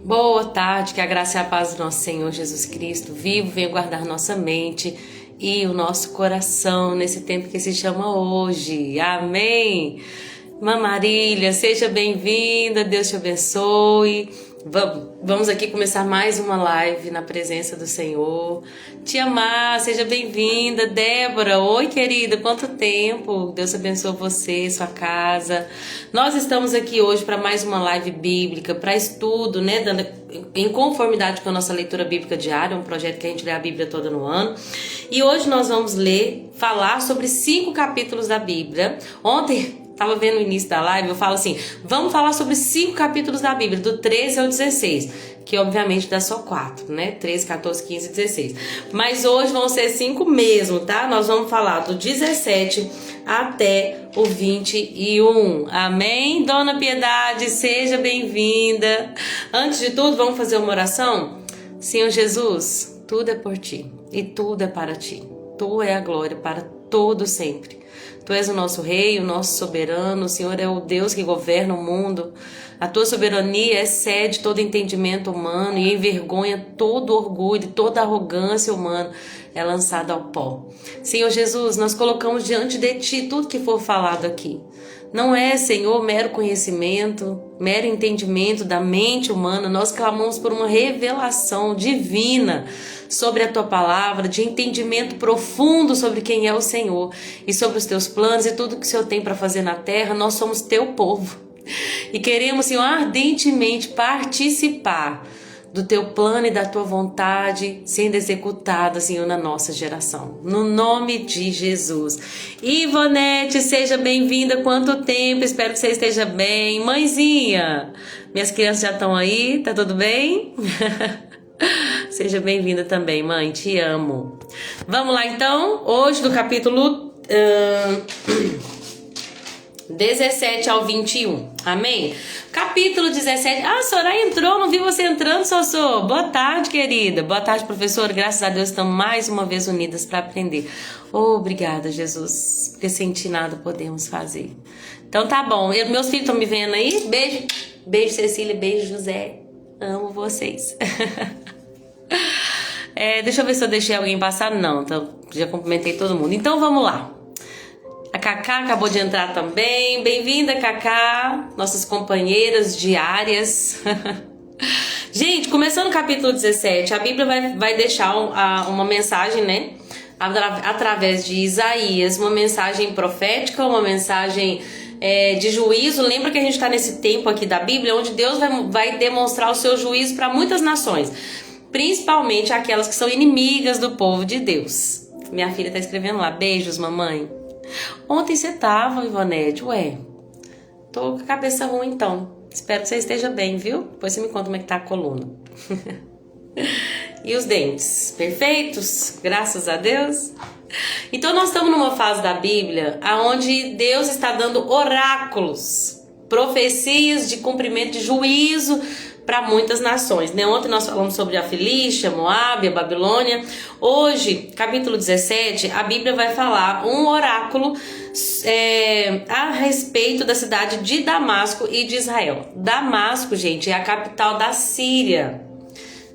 Boa tarde, que a graça e a paz do nosso Senhor Jesus Cristo vivo venha guardar nossa mente e o nosso coração nesse tempo que se chama hoje. Amém. Irmã Marília, seja bem-vinda, Deus te abençoe. Vamos aqui começar mais uma live na presença do Senhor. Tia Mar, seja bem-vinda. Débora, oi querida, quanto tempo. Deus abençoe você, sua casa. Nós estamos aqui hoje para mais uma live bíblica, para estudo, né, em conformidade com a nossa leitura bíblica diária, um projeto que a gente lê a Bíblia toda no ano. E hoje nós vamos falar sobre 5 capítulos da Bíblia. Ontem estava vendo o início da live, eu falo assim, vamos falar sobre 5 capítulos da Bíblia, do 13 ao 16, que obviamente dá só 4, né? 13, 14, 15 e 16. Mas hoje vão ser 5 mesmo, tá? Nós vamos falar do 17 até o 21. Amém? Dona Piedade, seja bem-vinda. Antes de tudo, vamos fazer uma oração? Senhor Jesus, tudo é por ti e tudo é para ti. Tu é a glória para todo sempre. Tu és o nosso rei, o nosso soberano, o Senhor é o Deus que governa o mundo. A tua soberania excede todo entendimento humano e envergonha todo orgulho, toda arrogância humana é lançada ao pó. Senhor Jesus, nós colocamos diante de ti tudo que for falado aqui. Não é, Senhor, mero conhecimento, mero entendimento da mente humana. Nós clamamos por uma revelação divina sobre a tua palavra, de entendimento profundo sobre quem é o Senhor e sobre os teus planos e tudo que o Senhor tem para fazer na terra. Nós somos teu povo e queremos, Senhor, ardentemente participar do teu plano e da tua vontade sendo executada, Senhor, na nossa geração. No nome de Jesus. Ivonete, seja bem-vinda. Quanto tempo? Espero que você esteja bem. Mãezinha, minhas crianças já estão aí? Tá tudo bem? Seja bem-vinda também, mãe. Te amo. Vamos lá, então. Hoje do capítulo 17 ao 21. Amém? Capítulo 17. Ah, a Soraya entrou, não vi você entrando, Sossô. Boa tarde, querida. Boa tarde, professor. Graças a Deus estamos mais uma vez unidas para aprender. Obrigada, Jesus, porque sem ti nada podemos fazer. Então tá bom. Meus filhos estão me vendo aí? Beijo. Beijo, Cecília. Beijo, José. Amo vocês. Deixa eu ver se eu deixei alguém passar. Não, então já cumprimentei todo mundo. Então vamos lá. A Cacá acabou de entrar também. Bem-vinda, Cacá, nossas companheiras diárias. Gente, começando o capítulo 17, a Bíblia vai deixar uma mensagem, né? Através de Isaías, uma mensagem profética, uma mensagem de juízo. Lembra que a gente está nesse tempo aqui da Bíblia, onde Deus vai demonstrar o seu juízo para muitas nações, principalmente aquelas que são inimigas do povo de Deus. Minha filha está escrevendo lá, beijos, mamãe. Ontem você tava, Ivonete? Ué, tô com a cabeça ruim então. Espero que você esteja bem, viu? Depois você me conta como é que tá a coluna. E os dentes? Perfeitos? Graças a Deus. Então nós estamos numa fase da Bíblia onde Deus está dando oráculos, profecias de cumprimento de juízo para muitas nações, né? Ontem nós falamos sobre a Filístia, Moabe, a Babilônia. Hoje, capítulo 17, a Bíblia vai falar um oráculo a respeito da cidade de Damasco e de Israel. Damasco, gente, é a capital da Síria,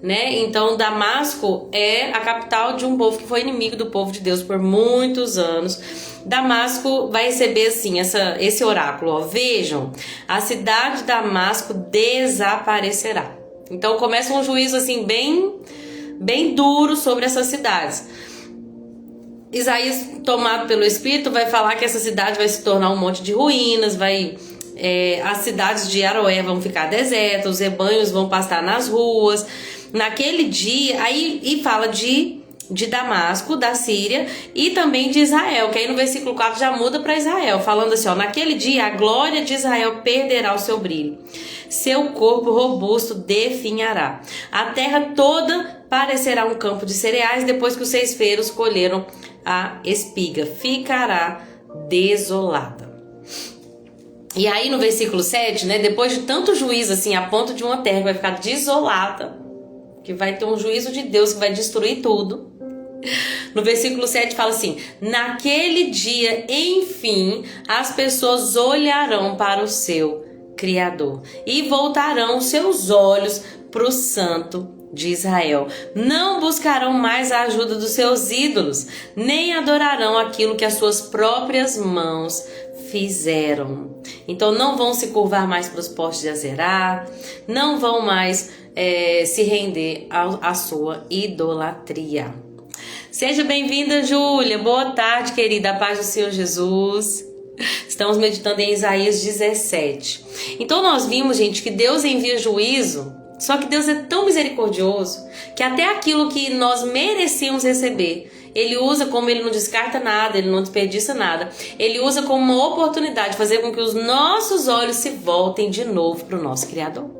né? Então Damasco é a capital de um povo que foi inimigo do povo de Deus por muitos anos. Damasco vai receber assim esse oráculo, ó. Vejam, a cidade de Damasco desaparecerá. Então começa um juízo assim bem duro sobre essas cidades. Isaías, tomado pelo Espírito, vai falar que essa cidade vai se tornar um monte de ruínas, as cidades de Aroé vão ficar desertas, os rebanhos vão pastar nas ruas. Naquele dia, e fala de Damasco, da Síria e também de Israel, que aí no versículo 4 já muda para Israel, falando assim, ó, naquele dia a glória de Israel perderá o seu brilho, seu corpo robusto definhará, a terra toda parecerá um campo de cereais depois que os ceifeiros colheram a espiga, ficará desolada. E aí no versículo 7, né, depois de tanto juízo assim, a ponto de uma terra que vai ficar desolada, que vai ter um juízo de Deus que vai destruir tudo. No versículo 7 fala assim: naquele dia, enfim, as pessoas olharão para o seu Criador e voltarão seus olhos para o Santo de Israel. Não buscarão mais a ajuda dos seus ídolos, nem adorarão aquilo que as suas próprias mãos fizeram. Então não vão se curvar mais para os postes de Azerá, não vão mais se render à sua idolatria. Seja bem-vinda, Júlia. Boa tarde, querida. A paz do Senhor Jesus. Estamos meditando em Isaías 17. Então nós vimos, gente, que Deus envia juízo, só que Deus é tão misericordioso que até aquilo que nós merecíamos receber, Ele usa, como Ele não descarta nada, Ele não desperdiça nada, Ele usa como uma oportunidade de fazer com que os nossos olhos se voltem de novo para o nosso Criador.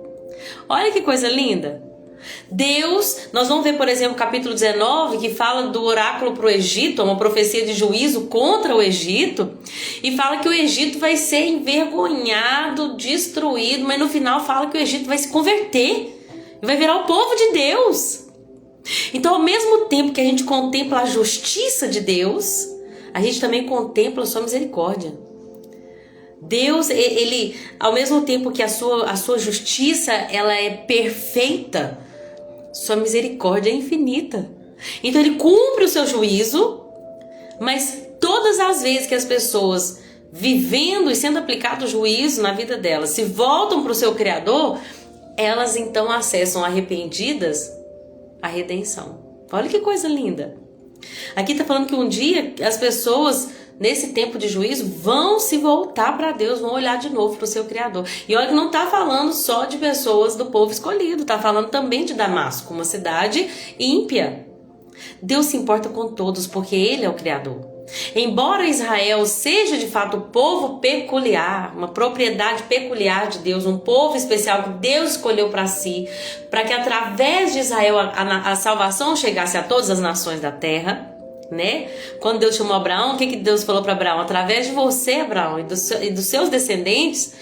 Olha que coisa linda! Deus, nós vamos ver, por exemplo, o capítulo 19, que fala do oráculo para o Egito, uma profecia de juízo contra o Egito, e fala que o Egito vai ser envergonhado, destruído, mas no final fala que o Egito vai se converter e vai virar o povo de Deus. Então, ao mesmo tempo que a gente contempla a justiça de Deus, a gente também contempla a sua misericórdia. Deus, ele, ao mesmo tempo que a sua justiça, ela é perfeita, sua misericórdia é infinita. Então ele cumpre o seu juízo, mas todas as vezes que as pessoas, vivendo e sendo aplicado o juízo na vida delas, se voltam para o seu Criador, elas então acessam arrependidas a redenção. Olha que coisa linda. Aqui está falando que um dia as pessoas, nesse tempo de juízo, vão se voltar para Deus, vão olhar de novo para o seu Criador. E olha que não está falando só de pessoas do povo escolhido, está falando também de Damasco, uma cidade ímpia. Deus se importa com todos porque Ele é o Criador. Embora Israel seja de fato um povo peculiar, uma propriedade peculiar de Deus, um povo especial que Deus escolheu para si, para que através de Israel a salvação chegasse a todas as nações da terra, né? Quando Deus chamou Abraão, o que Deus falou para Abraão? Através de você, Abraão, e dos seus descendentes,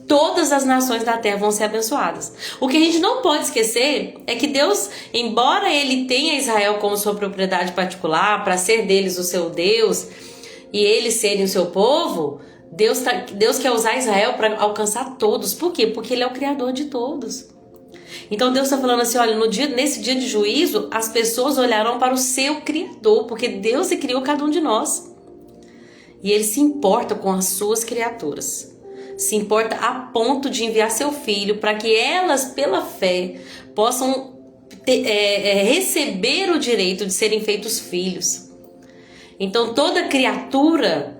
todas as nações da terra vão ser abençoadas. O que a gente não pode esquecer é que Deus, embora Ele tenha Israel como sua propriedade particular, para ser deles o seu Deus, e eles serem o seu povo, Deus quer usar Israel para alcançar todos. Por quê? Porque Ele é o Criador de todos. Então Deus está falando assim, olha, nesse dia de juízo, as pessoas olharão para o seu Criador, porque Deus criou cada um de nós. E Ele se importa com as suas criaturas. Se importa a ponto de enviar seu filho para que elas, pela fé, possam receber o direito de serem feitos filhos. Então toda criatura,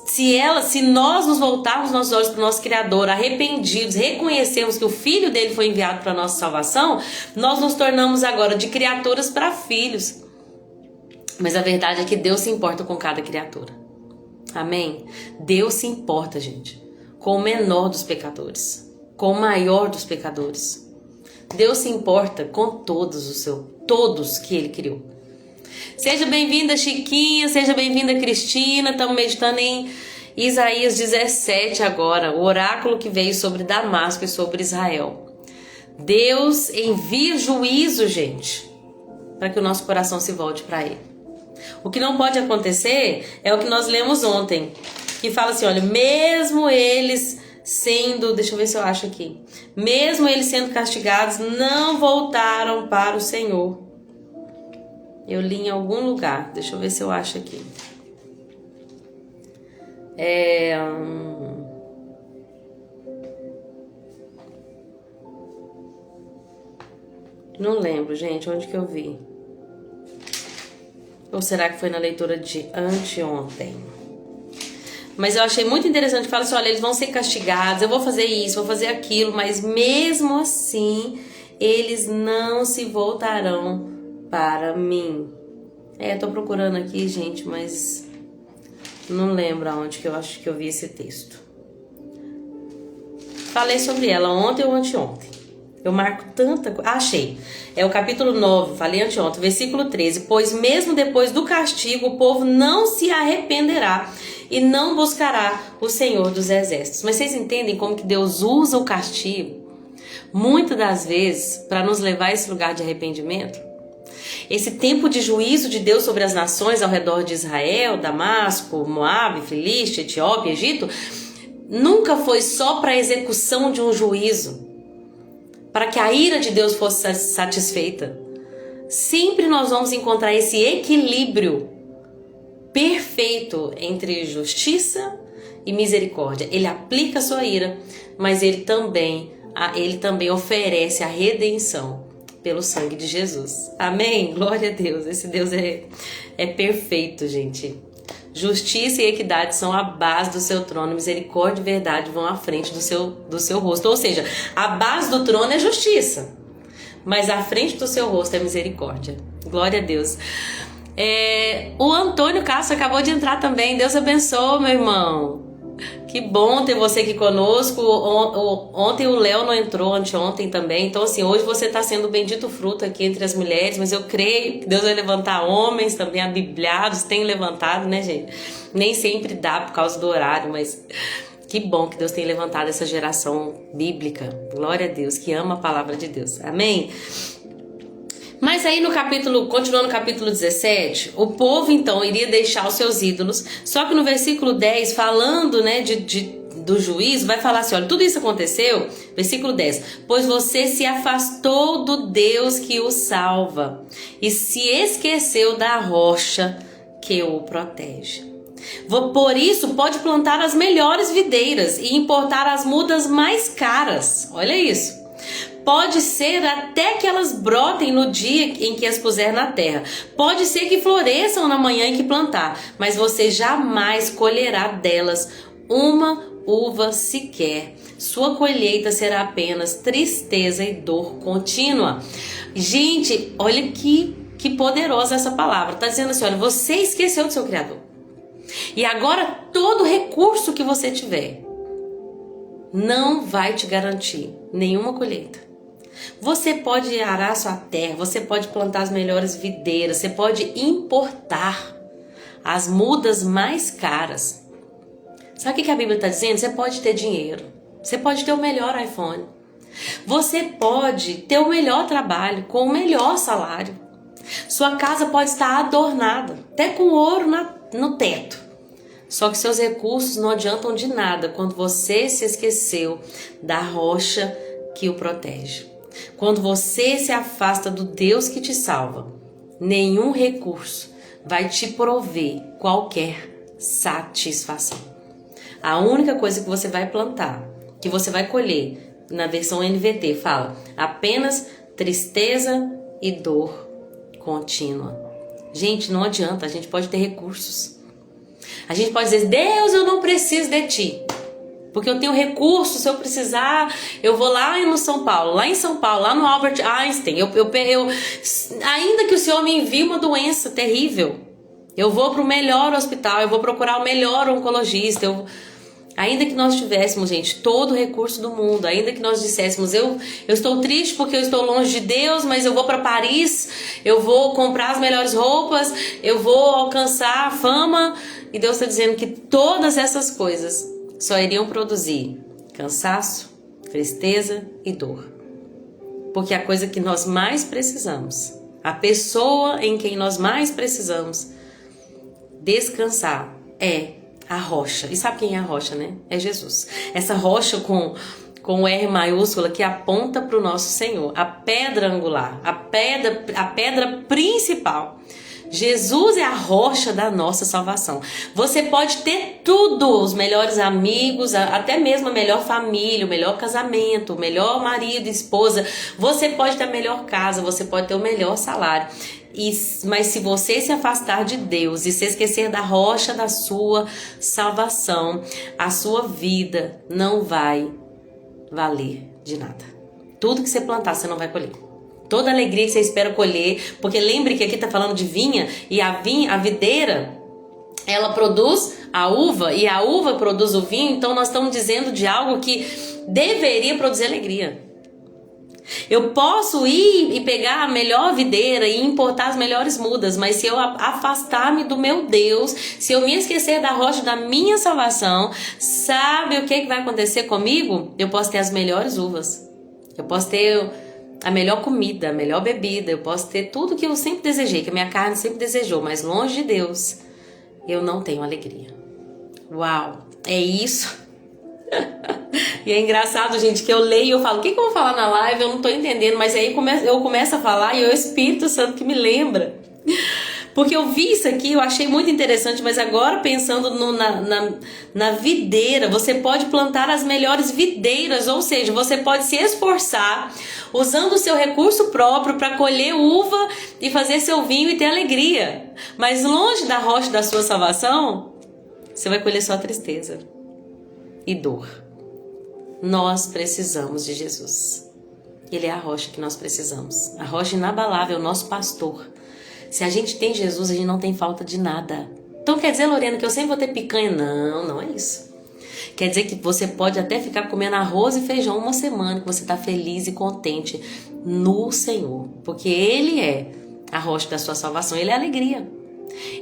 se nós nos voltarmos nossos olhos para o nosso Criador, arrependidos, reconhecermos que o Filho dele foi enviado para a nossa salvação, nós nos tornamos agora de criaturas para filhos. Mas a verdade é que Deus se importa com cada criatura. Amém? Deus se importa, gente, com o menor dos pecadores, com o maior dos pecadores. Deus se importa com todos que Ele criou. Seja bem-vinda, Chiquinha, seja bem-vinda, Cristina. Estamos meditando em Isaías 17 agora, o oráculo que veio sobre Damasco e sobre Israel. Deus envia juízo, gente, para que o nosso coração se volte para Ele. O que não pode acontecer é o que nós lemos ontem, que fala assim, olha, mesmo eles sendo, deixa eu ver se eu acho aqui, mesmo eles sendo castigados, não voltaram para o Senhor. Eu li em algum lugar, deixa eu ver se eu acho aqui. Não lembro, gente, onde que eu vi. Ou será que foi na leitura de anteontem? Mas eu achei muito interessante, fala assim, olha, eles vão ser castigados, eu vou fazer isso, vou fazer aquilo, mas mesmo assim, eles não se voltarão para mim. Tô procurando aqui, gente, mas não lembro aonde que eu acho que eu vi esse texto. Falei sobre ela ontem ou anteontem. Eu marco tanta coisa. Achei. É o capítulo 9, falei anteontem, versículo 13. Pois mesmo depois do castigo, o povo não se arrependerá e não buscará o Senhor dos Exércitos. Mas vocês entendem como que Deus usa o castigo, muitas das vezes, para nos levar a esse lugar de arrependimento? Esse tempo de juízo de Deus sobre as nações ao redor de Israel, Damasco, Moabe, Filístia, Etiópia, Egito, nunca foi só para a execução de um juízo. para que a ira de Deus fosse satisfeita. Sempre nós vamos encontrar esse equilíbrio perfeito entre justiça e misericórdia. Ele aplica a sua ira, mas ele também oferece a redenção pelo sangue de Jesus. Amém? Glória a Deus. Esse Deus é perfeito, gente. Justiça e equidade são a base do seu trono. Misericórdia e verdade vão à frente do seu rosto. Ou seja, a base do trono é justiça, mas à frente do seu rosto é misericórdia. Glória a Deus. O Antônio Castro acabou de entrar também. Deus abençoe, meu irmão. Que bom ter você aqui conosco. Ontem o Léo não entrou, anteontem também. Então assim, hoje você está sendo o bendito fruto aqui entre as mulheres. Mas eu creio que Deus vai levantar homens também, abibliados. Tem levantado, né, gente? Nem sempre dá por causa do horário, mas que bom que Deus tem levantado essa geração bíblica. Glória a Deus, que ama a palavra de Deus. Amém? Mas aí continuando no capítulo 17, o povo então iria deixar os seus ídolos, só que no versículo 10, falando, né, do juízo, vai falar assim, olha, tudo isso aconteceu, versículo 10, pois você se afastou do Deus que o salva e se esqueceu da rocha que o protege. Por isso pode plantar as melhores videiras e importar as mudas mais caras, olha isso. Pode ser até que elas brotem no dia em que as puser na terra. Pode ser que floresçam na manhã em que plantar, mas você jamais colherá delas uma uva sequer. Sua colheita será apenas tristeza e dor contínua. Gente, olha que poderosa essa palavra. Está dizendo assim, olha, você esqueceu do seu Criador. E agora todo recurso que você tiver não vai te garantir nenhuma colheita. Você pode arar sua terra, você pode plantar as melhores videiras, você pode importar as mudas mais caras. Sabe o que a Bíblia está dizendo? Você pode ter dinheiro, você pode ter o melhor iPhone, você pode ter o melhor trabalho, com o melhor salário. Sua casa pode estar adornada, até com ouro no teto. Só que seus recursos não adiantam de nada quando você se esqueceu da rocha que o protege. Quando você se afasta do Deus que te salva, nenhum recurso vai te prover qualquer satisfação. A única coisa que você vai plantar, que você vai colher, na versão NVT fala, apenas tristeza e dor contínua. Gente, não adianta, a gente pode ter recursos. A gente pode dizer, Deus, eu não preciso de ti. Porque eu tenho recursos, se eu precisar, eu vou lá em São Paulo, lá no Albert Einstein. Ainda que o Senhor me envie uma doença terrível, eu vou para o melhor hospital, eu vou procurar o melhor oncologista. Ainda que nós tivéssemos, gente, todo o recurso do mundo, ainda que nós disséssemos, eu estou triste porque eu estou longe de Deus, mas eu vou para Paris, eu vou comprar as melhores roupas, eu vou alcançar a fama. E Deus está dizendo que todas essas coisas só iriam produzir cansaço, tristeza e dor. Porque a coisa que nós mais precisamos, a pessoa em quem nós mais precisamos descansar é a rocha. E sabe quem é a rocha, né? É Jesus. Essa rocha com o R maiúscula que aponta para o nosso Senhor. A pedra angular, a pedra principal. Jesus é a rocha da nossa salvação. Você pode ter tudo, os melhores amigos, até mesmo a melhor família, o melhor casamento, o melhor marido, esposa. Você pode ter a melhor casa, você pode ter o melhor salário. Mas se você se afastar de Deus e se esquecer da rocha da sua salvação, a sua vida não vai valer de nada. Tudo que você plantar, você não vai colher. Toda alegria que você espera colher, porque lembre que aqui está falando de vinha, e a videira, ela produz a uva, e a uva produz o vinho, então nós estamos dizendo de algo que deveria produzir alegria. Eu posso ir e pegar a melhor videira e importar as melhores mudas, mas se eu afastar-me do meu Deus, se eu me esquecer da rocha da minha salvação, sabe o que vai acontecer comigo? Eu posso ter as melhores uvas, eu posso ter a melhor comida, a melhor bebida, eu posso ter tudo que eu sempre desejei, que a minha carne sempre desejou, mas longe de Deus, eu não tenho alegria. Uau, é isso. E é engraçado, gente, que eu leio e eu falo, o que eu vou falar na live? Eu não tô entendendo, mas aí eu começo a falar e é o Espírito Santo que me lembra. Porque eu vi isso aqui, eu achei muito interessante, mas agora pensando na videira, você pode plantar as melhores videiras, ou seja, você pode se esforçar usando o seu recurso próprio para colher uva e fazer seu vinho e ter alegria. Mas longe da rocha da sua salvação, você vai colher só tristeza e dor. Nós precisamos de Jesus. Ele é a rocha que nós precisamos. A rocha inabalável, o nosso pastor. Se a gente tem Jesus, a gente não tem falta de nada. Então quer dizer, Lorena, que eu sempre vou ter picanha? Não, não é isso. Quer dizer que você pode até ficar comendo arroz e feijão uma semana, que você está feliz e contente no Senhor. Porque Ele é a rocha da sua salvação, Ele é a alegria.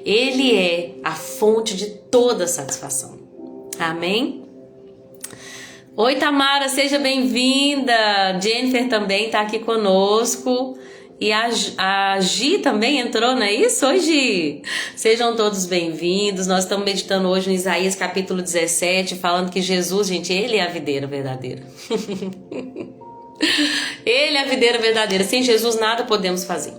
Ele é a fonte de toda satisfação. Amém? Oi, Tamara, seja bem-vinda. Jennifer também está aqui conosco. E a Gi também entrou, não é isso? Oi, Gi! Sejam todos bem-vindos. Nós estamos meditando hoje no Isaías capítulo 17, falando que Jesus, gente, Ele é a videira verdadeira. Ele é a videira verdadeira. Sem Jesus nada podemos fazer.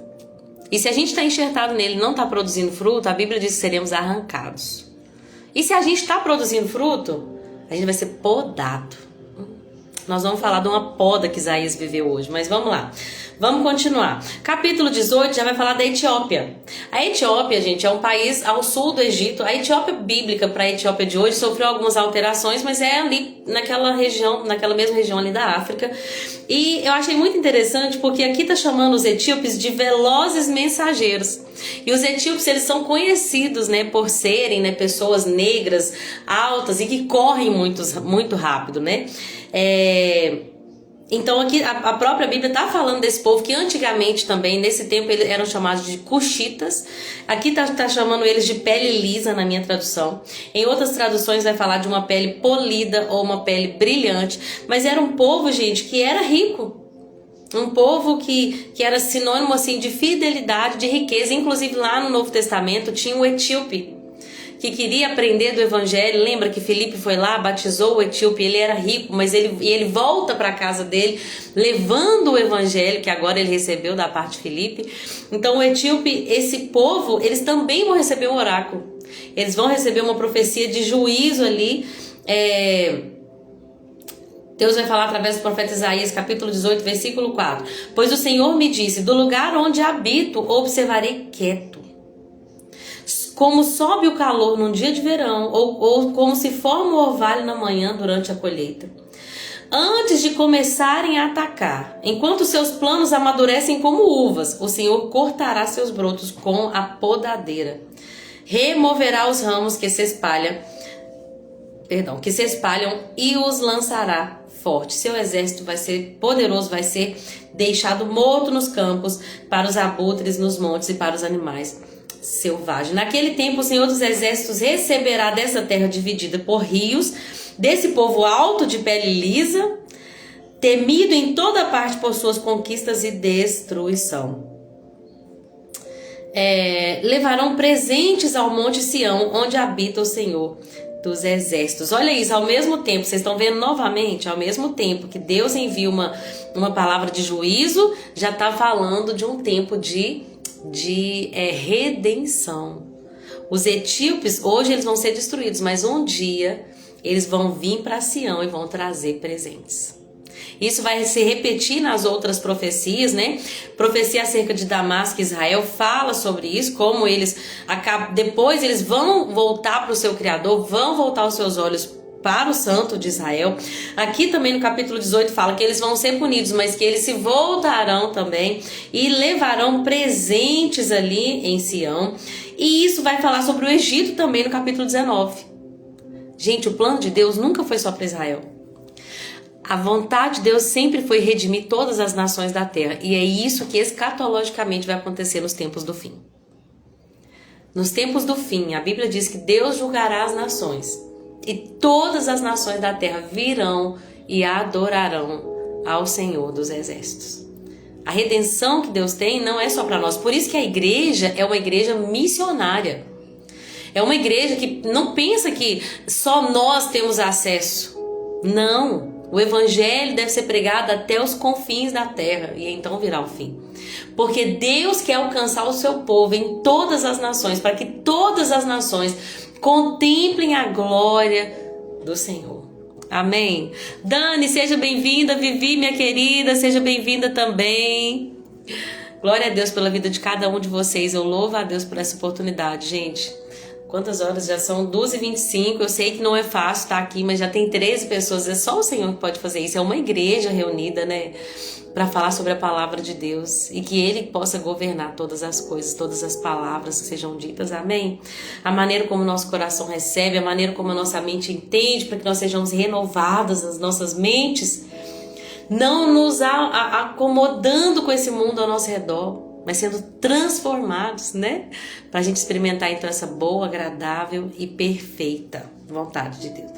E se a gente está enxertado nele e não está produzindo fruto, a Bíblia diz que seremos arrancados. E se a gente está produzindo fruto, a gente vai ser podado. Nós vamos falar de uma poda que Isaías viveu hoje, mas vamos lá. Vamos continuar. Capítulo 18 já vai falar da Etiópia. A Etiópia, gente, é um país ao sul do Egito. A Etiópia bíblica para a Etiópia de hoje sofreu algumas alterações, mas é ali naquela região, naquela mesma região ali da África. E eu achei muito interessante porque aqui tá chamando os etíopes de velozes mensageiros. E os etíopes, eles são conhecidos, né, por serem, né, pessoas negras, altas e que correm muito rápido, né? Então aqui a própria Bíblia está falando desse povo que antigamente também, nesse tempo, eles eram chamados de cuxitas. Aqui tá chamando eles de pele lisa na minha tradução. Em outras traduções vai falar de uma pele polida ou uma pele brilhante. Mas era um povo, gente, que era rico. Um povo que era sinônimo assim de fidelidade, de riqueza. Inclusive lá no Novo Testamento tinha o etíope que queria aprender do evangelho. Lembra que Filipe foi lá, batizou o etíope, ele era rico, mas ele volta para a casa dele levando o evangelho que agora ele recebeu da parte de Filipe. Então o etíope, esse povo, eles também vão receber um oráculo. Eles vão receber uma profecia de juízo ali. Deus vai falar através do profeta Isaías, capítulo 18, versículo 4. Pois o Senhor me disse, do lugar onde habito, observarei quieto. Como sobe o calor num dia de verão, ou como se forma o orvalho na manhã durante a colheita. Antes de começarem a atacar, enquanto seus planos amadurecem como uvas, o Senhor cortará seus brotos com a podadeira. Removerá os ramos que se espalham e os lançará forte. Seu exército vai ser poderoso, vai ser deixado morto nos campos, para os abutres nos montes e para os animais selvagem. Naquele tempo o Senhor dos Exércitos receberá dessa terra dividida por rios, desse povo alto de pele lisa, temido em toda parte por suas conquistas e destruição. Levarão presentes ao monte Sião, onde habita o Senhor dos Exércitos. Olha isso, ao mesmo tempo, vocês estão vendo novamente, ao mesmo tempo que Deus envia uma palavra de juízo, já está falando de um tempo de redenção. Os etíopes, hoje eles vão ser destruídos, mas um dia eles vão vir para Sião e vão trazer presentes. Isso vai se repetir nas outras profecias, né? Profecia acerca de Damasco e Israel fala sobre isso, como eles depois eles vão voltar para o seu Criador, vão voltar os seus olhos para o santo de Israel. Aqui também no capítulo 18 fala que eles vão ser punidos, mas que eles se voltarão também e levarão presentes ali em Sião. E isso vai falar sobre o Egito também no capítulo 19. Gente, o plano de Deus nunca foi só para Israel. A vontade de Deus sempre foi redimir todas as nações da terra. E é isso que escatologicamente vai acontecer nos tempos do fim. Nos tempos do fim, a Bíblia diz que Deus julgará as nações. E todas as nações da terra virão e adorarão ao Senhor dos Exércitos. A redenção que Deus tem não é só para nós. Por isso que a igreja é uma igreja missionária. É uma igreja que não pensa que só nós temos acesso Não, o evangelho deve ser pregado até os confins da terra e então virá o fim. Porque Deus quer alcançar o seu povo em todas as nações, para que todas as nações contemplem a glória do Senhor. Amém? Dani, seja bem-vinda. Vivi, minha querida, seja bem-vinda também. Glória a Deus pela vida de cada um de vocês. Eu louvo a Deus por essa oportunidade, gente. Quantas horas já são? 12h25. Eu sei que não é fácil estar aqui, mas já tem 13 pessoas. É só o Senhor que pode fazer isso. É uma igreja reunida, né? Para falar sobre a palavra de Deus. E que Ele possa governar todas as coisas, todas as palavras que sejam ditas. Amém? A maneira como o nosso coração recebe, a maneira como a nossa mente entende, para que nós sejamos renovadas nas nossas mentes. Não nos acomodando com esse mundo ao nosso redor, mas sendo transformados, né? Para a gente experimentar então essa boa, agradável e perfeita vontade de Deus.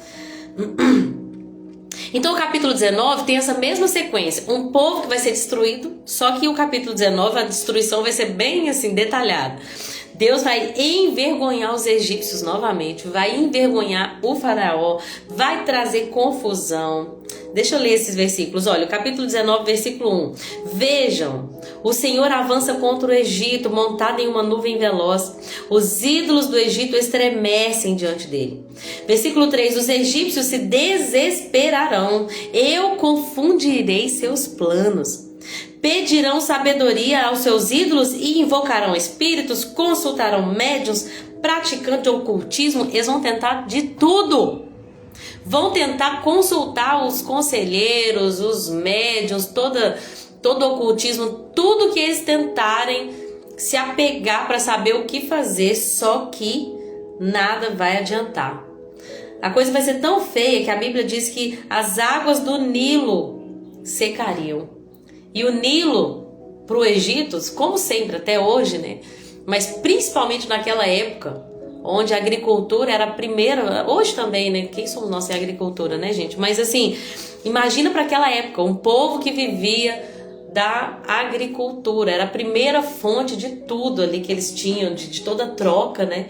Então o capítulo 19 tem essa mesma sequência. Um povo que vai ser destruído, só que o capítulo 19, a destruição vai ser bem assim, detalhada. Deus vai envergonhar os egípcios novamente, vai envergonhar o faraó, vai trazer confusão. Deixa eu ler esses versículos. Olha, o capítulo 19, versículo 1. Vejam, o Senhor avança contra o Egito, montado em uma nuvem veloz. Os ídolos do Egito estremecem diante dele. Versículo 3. Os egípcios se desesperarão. Eu confundirei seus planos. Pedirão sabedoria aos seus ídolos e invocarão espíritos, consultarão médiuns, praticantes de ocultismo. Eles vão tentar de tudo. Vão tentar consultar os conselheiros, os médiuns, todo ocultismo, tudo que eles tentarem se apegar para saber o que fazer, só que nada vai adiantar. A coisa vai ser tão feia que a Bíblia diz que as águas do Nilo secariam. E o Nilo, para o Egito, como sempre até hoje, né? Mas principalmente naquela época, onde a agricultura era a primeira, hoje também, né? Quem somos nós sem agricultura, né, gente? Mas assim, imagina para aquela época, um povo que vivia da agricultura, era a primeira fonte de tudo ali que eles tinham, de toda troca, né?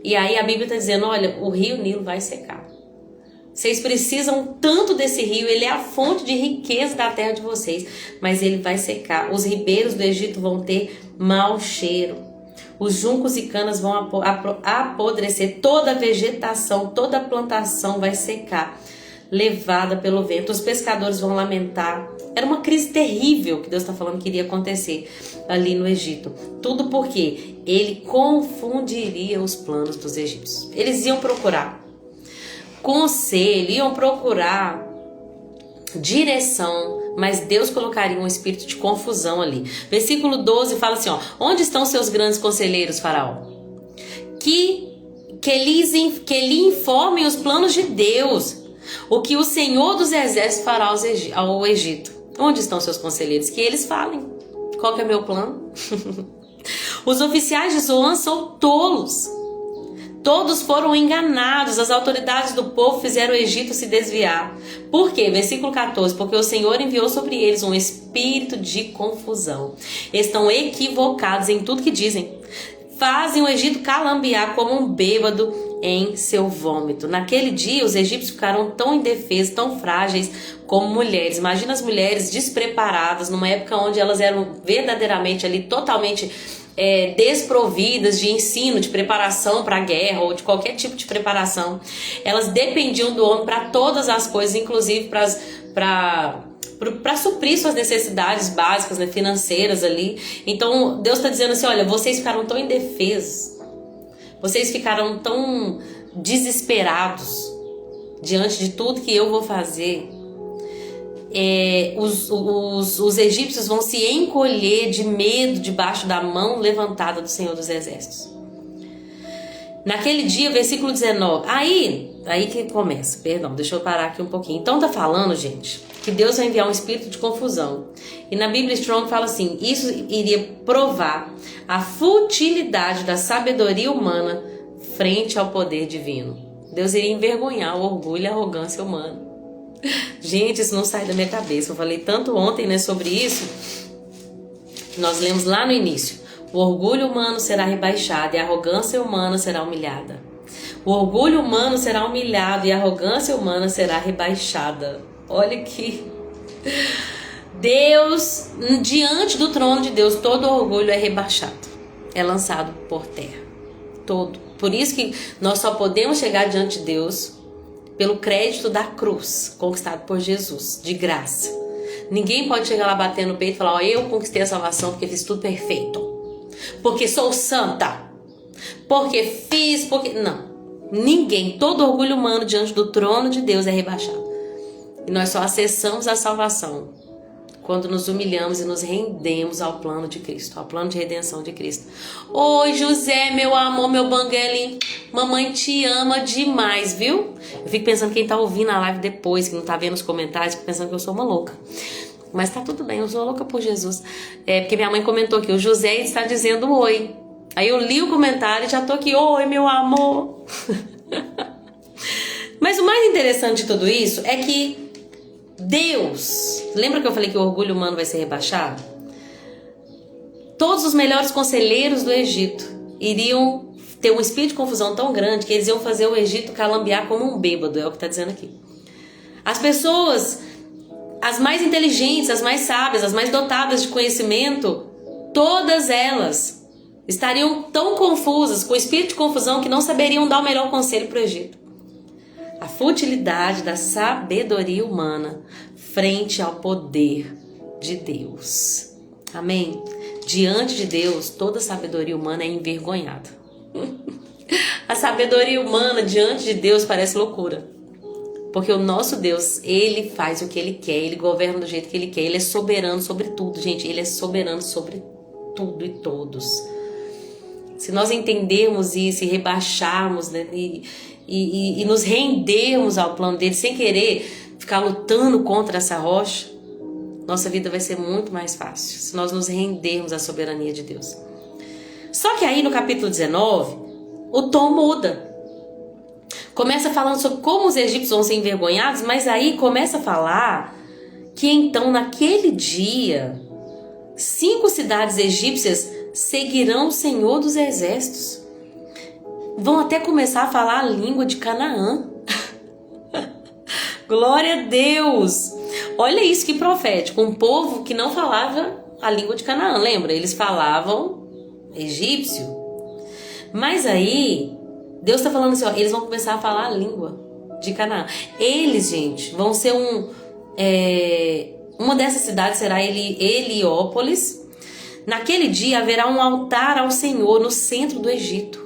E aí a Bíblia está dizendo, olha, o rio Nilo vai secar. Vocês precisam tanto desse rio, ele é a fonte de riqueza da terra de vocês, mas ele vai secar. Os ribeiros do Egito vão ter mau cheiro. Os juncos e canas vão apodrecer, toda a vegetação, toda a plantação vai secar, levada pelo vento. Os pescadores vão lamentar. Era uma crise terrível que Deus está falando que iria acontecer ali no Egito. Tudo porque ele confundiria os planos dos egípcios. Eles iam procurar conselho, iam procurar direção, mas Deus colocaria um espírito de confusão ali. Versículo 12 fala assim, ó, onde estão seus grandes conselheiros, faraó? Que lhe informem os planos de Deus, o que o Senhor dos exércitos fará ao Egito. Onde estão seus conselheiros? Que eles falem. Qual que é meu plano? Os oficiais de Zoan são tolos. Todos foram enganados, as autoridades do povo fizeram o Egito se desviar. Por quê? Versículo 14, porque o Senhor enviou sobre eles um espírito de confusão. Estão equivocados em tudo que dizem. Fazem o Egito calambear como um bêbado em seu vômito. Naquele dia, os egípcios ficaram tão indefesos, tão frágeis como mulheres. Imagina as mulheres despreparadas, numa época onde elas eram verdadeiramente ali, totalmente desprovidas de ensino, de preparação para a guerra ou de qualquer tipo de preparação. Elas dependiam do homem para todas as coisas, inclusive para suprir suas necessidades básicas, né, financeiras ali. Então Deus está dizendo assim, olha, vocês ficaram tão indefesos, vocês ficaram tão desesperados diante de tudo que eu vou fazer. Os egípcios vão se encolher de medo debaixo da mão levantada do Senhor dos Exércitos. Naquele dia, versículo 19, aí que começa, perdão, deixa eu parar aqui um pouquinho. Então tá falando, gente, que Deus vai enviar um espírito de confusão. E na Bíblia Strong fala assim, isso iria provar a futilidade da sabedoria humana frente ao poder divino. Deus iria envergonhar o orgulho e a arrogância humana. Gente, isso não sai da minha cabeça. Eu falei tanto ontem, né, sobre isso. Nós lemos lá no início. O orgulho humano será rebaixado e a arrogância humana será humilhada. O orgulho humano será humilhado e a arrogância humana será rebaixada. Olha que Deus, diante do trono de Deus, todo orgulho é rebaixado, é lançado por terra. Todo. Por isso que nós só podemos chegar diante de Deus pelo crédito da cruz, conquistado por Jesus, de graça. Ninguém pode chegar lá batendo no peito e falar: ó, eu conquistei a salvação porque fiz tudo perfeito, porque sou santa, porque fiz, porque... Não. Ninguém, todo orgulho humano diante do trono de Deus é rebaixado. E nós só acessamos a salvação quando nos humilhamos e nos rendemos ao plano de Cristo, ao plano de redenção de Cristo. Oi, José, meu amor, meu banguelinho, mamãe te ama demais, viu? Eu fico pensando quem tá ouvindo a live depois, que não tá vendo os comentários, fico pensando que eu sou uma louca. Mas tá tudo bem, eu sou louca por Jesus. Porque minha mãe comentou aqui, o José está dizendo oi. Aí eu li o comentário e já tô aqui, oi, meu amor. Mas o mais interessante de tudo isso é que Deus, lembra que eu falei que o orgulho humano vai ser rebaixado? Todos os melhores conselheiros do Egito iriam ter um espírito de confusão tão grande que eles iam fazer o Egito calambear como um bêbado, é o que está dizendo aqui. As pessoas, as mais inteligentes, as mais sábias, as mais dotadas de conhecimento, todas elas estariam tão confusas, com espírito de confusão, que não saberiam dar o melhor conselho para o Egito. A futilidade da sabedoria humana frente ao poder de Deus. Amém? Diante de Deus, toda sabedoria humana é envergonhada. A sabedoria humana diante de Deus parece loucura. Porque o nosso Deus, Ele faz o que Ele quer, Ele governa do jeito que Ele quer, Ele é soberano sobre tudo, gente. Ele é soberano sobre tudo e todos. Se nós entendermos isso e rebaixarmos, né, e nos rendermos ao plano dele sem querer ficar lutando contra essa rocha, nossa vida vai ser muito mais fácil se nós nos rendermos à soberania de Deus. Só que aí no capítulo 19 o tom muda. Começa falando sobre como os egípcios vão ser envergonhados, mas aí começa a falar que então naquele dia 5 cidades egípcias seguirão o Senhor dos Exércitos. Vão até começar a falar a língua de Canaã. Glória a Deus! Olha isso que profético. Um povo que não falava a língua de Canaã. Lembra? Eles falavam egípcio. Mas aí, Deus está falando assim, ó, eles vão começar a falar a língua de Canaã. Eles, gente, vão ser uma dessas cidades será Heliópolis. Naquele dia haverá um altar ao Senhor no centro do Egito.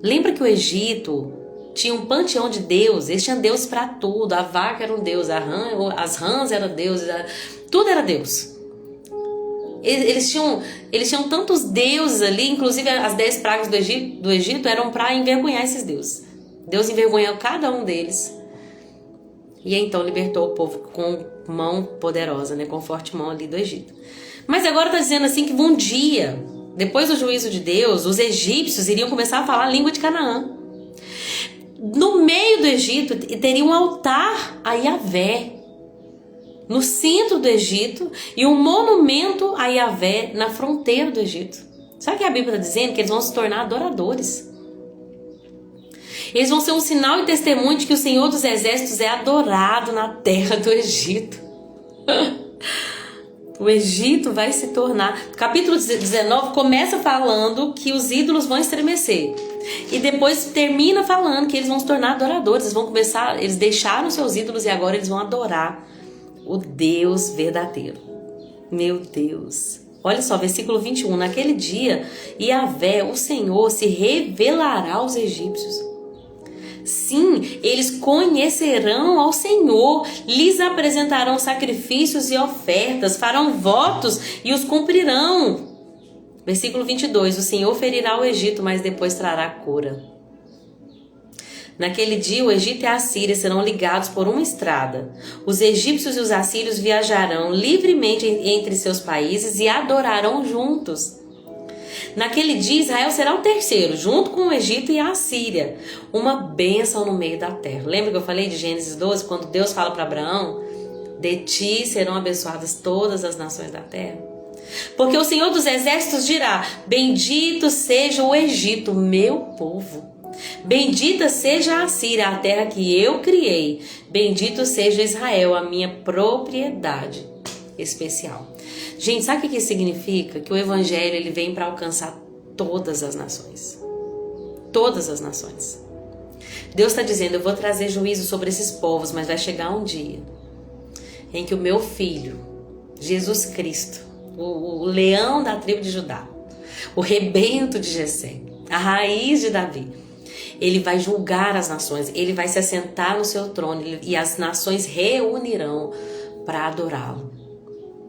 Lembra que o Egito tinha um panteão de deuses, eles tinham deus para tudo, a vaca era um deus, as rãs eram deuses, tudo era deus. Eles tinham tantos deuses ali, inclusive as 10 pragas do Egito eram para envergonhar esses deuses. Deus envergonhou cada um deles. E então libertou o povo com mão poderosa, né, com forte mão ali do Egito. Mas agora está dizendo assim que um dia, depois do juízo de Deus, os egípcios iriam começar a falar a língua de Canaã. No meio do Egito teria um altar a Yahvé, no centro do Egito, e um monumento a Yahvé na fronteira do Egito. Sabe o que a Bíblia está dizendo? Que eles vão se tornar adoradores. Eles vão ser um sinal e testemunho de que o Senhor dos Exércitos é adorado na terra do Egito. O Egito vai se tornar... Capítulo 19 começa falando que os ídolos vão estremecer. E depois termina falando que eles vão se tornar adoradores. Eles vão começar... Eles deixaram seus ídolos e agora eles vão adorar o Deus verdadeiro. Meu Deus. Olha só, versículo 21. Naquele dia, Yahvé, o Senhor, se revelará aos egípcios. Sim, eles conhecerão ao Senhor, lhes apresentarão sacrifícios e ofertas, farão votos e os cumprirão. Versículo 22, o Senhor ferirá o Egito, mas depois trará cura. Naquele dia, o Egito e a Assíria serão ligados por uma estrada. Os egípcios e os assírios viajarão livremente entre seus países e adorarão juntos. Naquele dia, Israel será o terceiro, junto com o Egito e a Assíria. Uma bênção no meio da terra. Lembra que eu falei de Gênesis 12, quando Deus fala para Abraão? De ti serão abençoadas todas as nações da terra. Porque o Senhor dos Exércitos dirá, bendito seja o Egito, meu povo. Bendita seja a Síria, a terra que eu criei. Bendito seja Israel, a minha propriedade especial. Gente, sabe o que isso significa? Que o evangelho ele vem para alcançar todas as nações. Todas as nações. Deus está dizendo, eu vou trazer juízo sobre esses povos, mas vai chegar um dia em que o meu filho, Jesus Cristo, o leão da tribo de Judá, o rebento de Jessé, a raiz de Davi, ele vai julgar as nações, ele vai se assentar no seu trono e as nações reunirão para adorá-lo.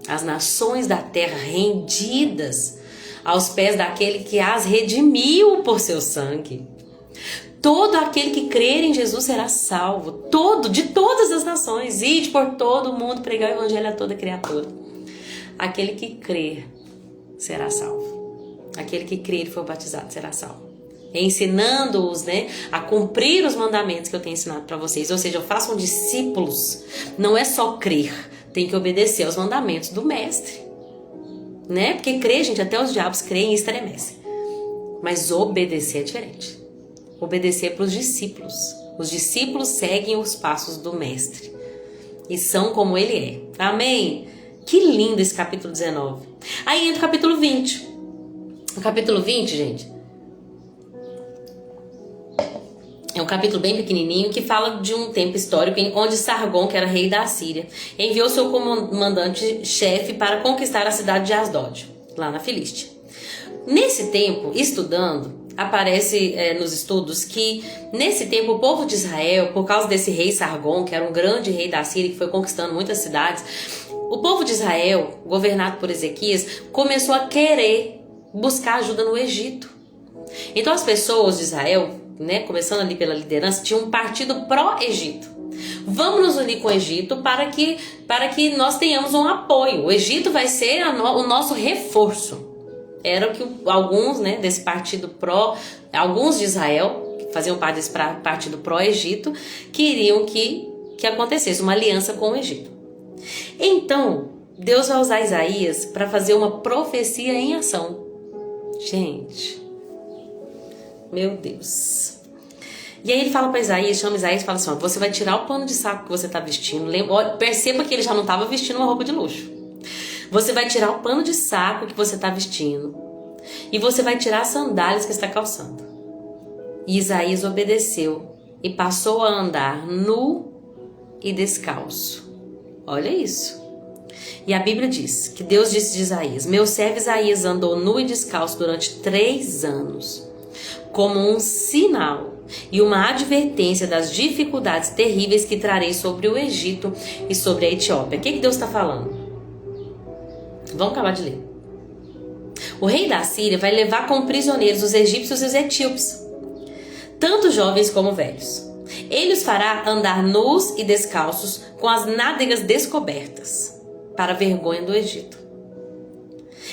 As nações da terra rendidas aos pés daquele que as redimiu por seu sangue. Todo aquele que crer em Jesus será salvo, de todas as nações, ide por todo o mundo pregar o evangelho a toda criatura. Aquele que crer será salvo. Aquele que crer e for batizado será salvo. Ensinando-os, a cumprir os mandamentos que eu tenho ensinado para vocês. Ou seja, façam discípulos. Não é só crer, tem que obedecer aos mandamentos do mestre. Porque crer, gente, até os diabos creem e estremecem. Mas obedecer é diferente. Obedecer para os discípulos. Os discípulos seguem os passos do mestre. E são como ele é. Amém? Que lindo esse capítulo 19. Aí entra o capítulo 20. O capítulo 20, gente, é um capítulo bem pequenininho que fala de um tempo histórico onde Sargon, que era rei da Síria, enviou seu comandante-chefe para conquistar a cidade de Asdod, lá na Filístia. Nesse tempo, estudando, aparece nos estudos que nesse tempo o povo de Israel, por causa desse rei Sargon, que era um grande rei da Síria que foi conquistando muitas cidades, o povo de Israel, governado por Ezequias, começou a querer buscar ajuda no Egito. Então as pessoas de Israel, começando ali pela liderança, tinham um partido pró-Egito. Vamos nos unir com o Egito para que nós tenhamos um apoio. O Egito vai ser o nosso reforço. Era o que alguns desse partido alguns de Israel, que faziam parte desse partido pró-Egito, queriam que acontecesse uma aliança com o Egito. Então, Deus vai usar Isaías para fazer uma profecia em ação. Gente, meu Deus. E aí ele fala para Isaías, chama Isaías e fala assim, você vai tirar o pano de saco que você está vestindo. Perceba que ele já não estava vestindo uma roupa de luxo. Você vai tirar o pano de saco que você está vestindo. E você vai tirar as sandálias que está calçando. E Isaías obedeceu e passou a andar nu e descalço. Olha isso. E a Bíblia diz que Deus disse de Isaías, meu servo Isaías andou nu e descalço durante 3 anos, como um sinal e uma advertência das dificuldades terríveis que trarei sobre o Egito e sobre a Etiópia. O que Deus está falando? Vamos acabar de ler. O rei da Síria vai levar como prisioneiros os egípcios e os etíopes, tanto jovens como velhos. Ele os fará andar nus e descalços, com as nádegas descobertas, para a vergonha do Egito.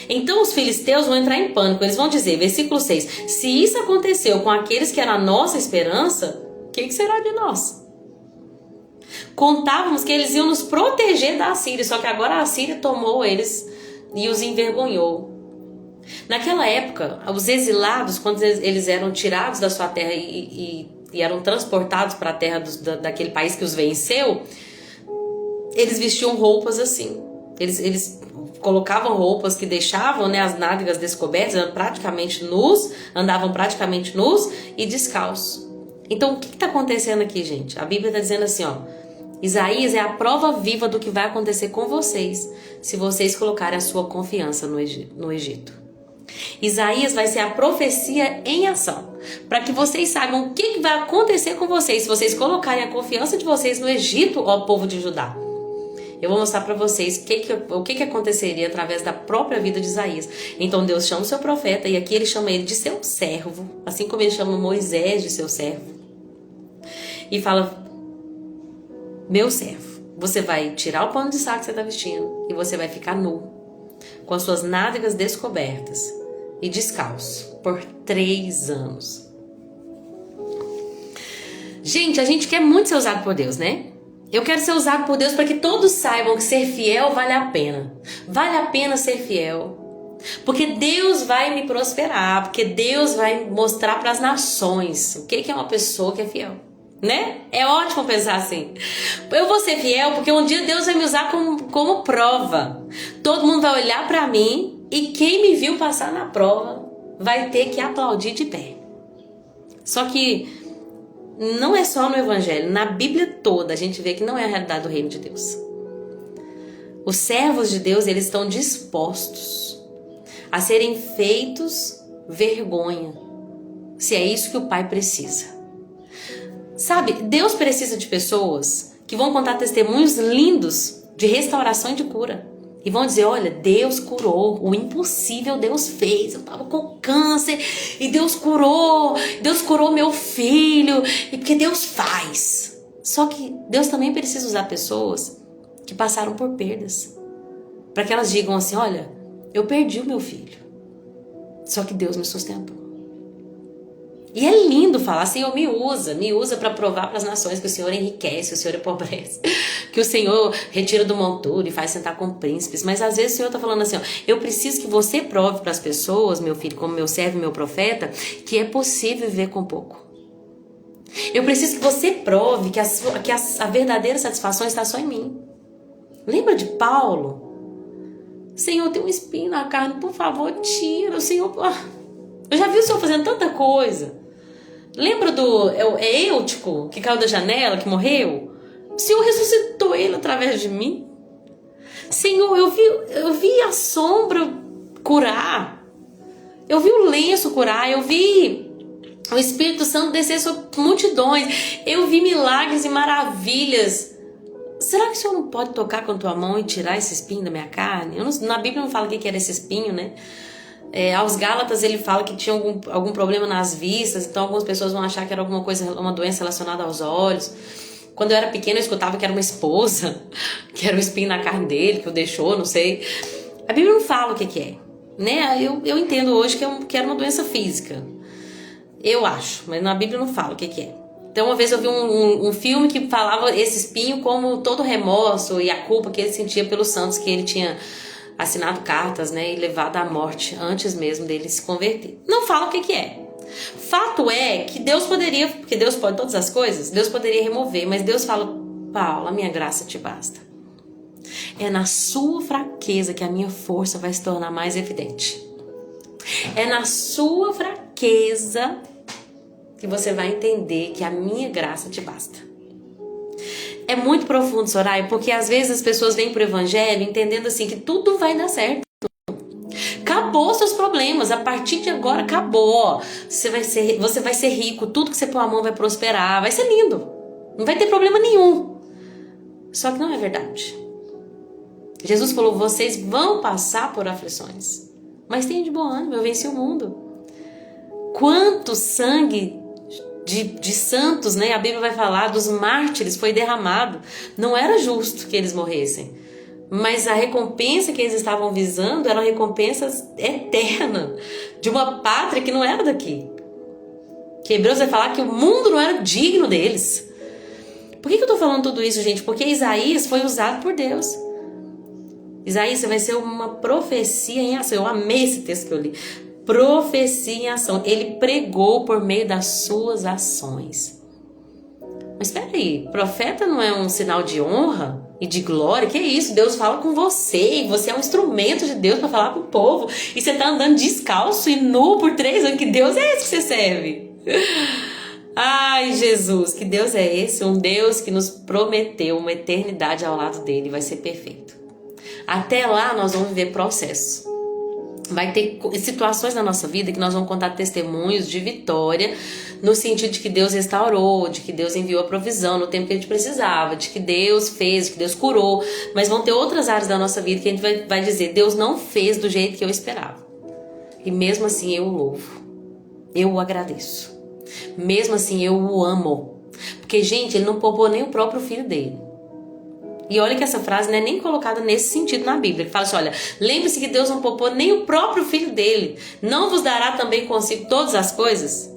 Então os filisteus vão entrar em pânico. Eles vão dizer, versículo 6, se isso aconteceu com aqueles que eram a nossa esperança, o que será de nós? Contávamos que eles iam nos proteger da Síria, só que agora a Síria tomou eles e os envergonhou. Naquela época, os exilados, quando eles eram tirados da sua terra e eram transportados para a terra daquele país que os venceu, eles vestiam roupas assim. Eles colocavam roupas que deixavam as nádegas descobertas, eram praticamente nus, andavam praticamente nus e descalços. Então o que está acontecendo aqui, gente? A Bíblia está dizendo assim, Isaías é a prova viva do que vai acontecer com vocês, se vocês colocarem a sua confiança no Egito. Isaías vai ser a profecia em ação, para que vocês saibam o que vai acontecer com vocês, se vocês colocarem a confiança de vocês no Egito, ó povo de Judá. Eu vou mostrar para vocês o que aconteceria através da própria vida de Isaías. Então Deus chama o seu profeta, e aqui ele chama ele de seu servo, assim como ele chama Moisés de seu servo. E fala, meu servo, você vai tirar o pano de saco que você está vestindo, e você vai ficar nu, com as suas nádegas descobertas e descalço, por 3 anos. Gente, a gente quer muito ser usado por Deus, Eu quero ser usado por Deus para que todos saibam que ser fiel vale a pena. Vale a pena ser fiel. Porque Deus vai me prosperar, porque Deus vai mostrar para as nações o que é uma pessoa que é fiel, né? É ótimo pensar assim. Eu vou ser fiel porque um dia Deus vai me usar como prova. Todo mundo vai olhar para mim e quem me viu passar na prova vai ter que aplaudir de pé. Só que não é só no Evangelho, na Bíblia toda a gente vê que não é a realidade do reino de Deus. Os servos de Deus, eles estão dispostos a serem feitos vergonha, se é isso que o Pai precisa. Sabe, Deus precisa de pessoas que vão contar testemunhos lindos de restauração e de cura. E vão dizer, olha, Deus curou, o impossível Deus fez. Eu estava com câncer e Deus curou meu filho, e porque Deus faz. Só que Deus também precisa usar pessoas que passaram por perdas, para que elas digam assim, olha, eu perdi o meu filho, só que Deus me sustentou. E é lindo falar, Senhor, me usa para provar para as nações que o Senhor enriquece, o Senhor empobrece, que o Senhor retira do monturo e faz sentar com príncipes. Mas às vezes o Senhor está falando assim, ó, eu preciso que você prove para as pessoas, meu filho, como meu servo e meu profeta, que é possível viver com pouco. Eu preciso que você prove que a verdadeira satisfação está só em mim. Lembra de Paulo? Senhor, tem um espinho na carne, por favor, tira. O Senhor, eu já vi o Senhor fazendo tanta coisa. Lembra do Eutico, que caiu da janela, que morreu? O Senhor ressuscitou ele através de mim. Senhor, eu vi a sombra curar. Eu vi o lenço curar. Eu vi o Espírito Santo descer sobre multidões. Eu vi milagres e maravilhas. Será que o Senhor não pode tocar com a tua mão e tirar esse espinho da minha carne? Na Bíblia não fala o que era esse espinho, né? Aos Gálatas ele fala que tinha algum problema nas vistas, então algumas pessoas vão achar que era alguma coisa, uma doença relacionada aos olhos. Quando eu era pequena eu escutava que era uma esposa, que era um espinho na carne dele, que o deixou, não sei. A Bíblia não fala o que é, né? Eu entendo hoje que era uma doença física. Eu acho, mas na Bíblia não fala o que é. Então uma vez eu vi um filme que falava esse espinho como todo o remorso e a culpa que ele sentia pelos santos, que ele tinha assinado cartas, né, e levado à morte antes mesmo dele se converter. Não fala o que é. Fato é que Deus poderia, porque Deus pode todas as coisas, Deus poderia remover, mas Deus fala, Paulo, a minha graça te basta. É na sua fraqueza que a minha força vai se tornar mais evidente. É na sua fraqueza que você vai entender que a minha graça te basta. É muito profundo, Soraya, porque às vezes as pessoas vêm pro evangelho entendendo assim que tudo vai dar certo. Acabou seus problemas, a partir de agora acabou. Você vai ser rico, tudo que você pôr a mão vai prosperar, vai ser lindo. Não vai ter problema nenhum. Só que não é verdade. Jesus falou, vocês vão passar por aflições, mas tenham de bom ânimo, eu venci o mundo. Quanto sangue de santos, né? A Bíblia vai falar dos mártires foi derramado. Não era justo que eles morressem, mas a recompensa que eles estavam visando era uma recompensa eterna de uma pátria que não era daqui. Que Hebreus vai falar que o mundo não era digno deles. Por que eu tô falando tudo isso, gente? Porque Isaías foi usado por Deus. Isaías vai ser uma profecia em ação. Eu amei esse texto que eu li. Profecia em ação. Ele pregou por meio das suas ações. Mas espera aí, profeta não é um sinal de honra e de glória? Que isso? Deus fala com você e você é um instrumento de Deus para falar com o povo. E você tá andando descalço e nu por 3 anos. Que Deus é esse que você serve? Ai, Jesus, que Deus é esse? Um Deus que nos prometeu uma eternidade ao lado dele. Vai ser perfeito. Até lá nós vamos viver processo. Vai ter situações na nossa vida que nós vamos contar testemunhos de vitória, no sentido de que Deus restaurou, de que Deus enviou a provisão no tempo que a gente precisava, de que Deus fez, de que Deus curou. Mas vão ter outras áreas da nossa vida que a gente vai dizer, Deus não fez do jeito que eu esperava. E mesmo assim eu o louvo, eu o agradeço. Mesmo assim eu o amo. Porque, gente, ele não poupou nem o próprio filho dele. E olha que essa frase não é nem colocada nesse sentido na Bíblia. Que fala assim, olha, lembre-se que Deus não poupou nem o próprio filho dele. Não vos dará também consigo todas as coisas?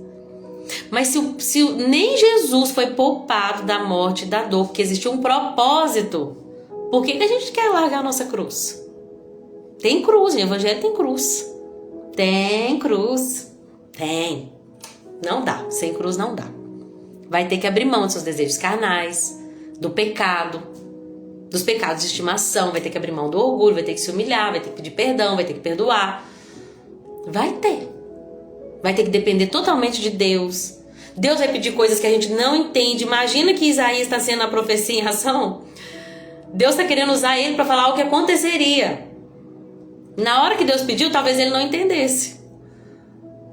Mas se nem Jesus foi poupado da morte e da dor, porque existiu um propósito, por que a gente quer largar a nossa cruz? Tem cruz, o evangelho tem cruz. Tem cruz. Tem. Não dá, sem cruz não dá. Vai ter que abrir mão dos seus desejos carnais, do pecado, dos pecados de estimação, vai ter que abrir mão do orgulho, vai ter que se humilhar, vai ter que pedir perdão, vai ter que perdoar. Vai ter. Vai ter que depender totalmente de Deus. Deus vai pedir coisas que a gente não entende. Imagina que Isaías está sendo a profecia em ação. Deus está querendo usar ele para falar o que aconteceria. Na hora que Deus pediu, talvez ele não entendesse.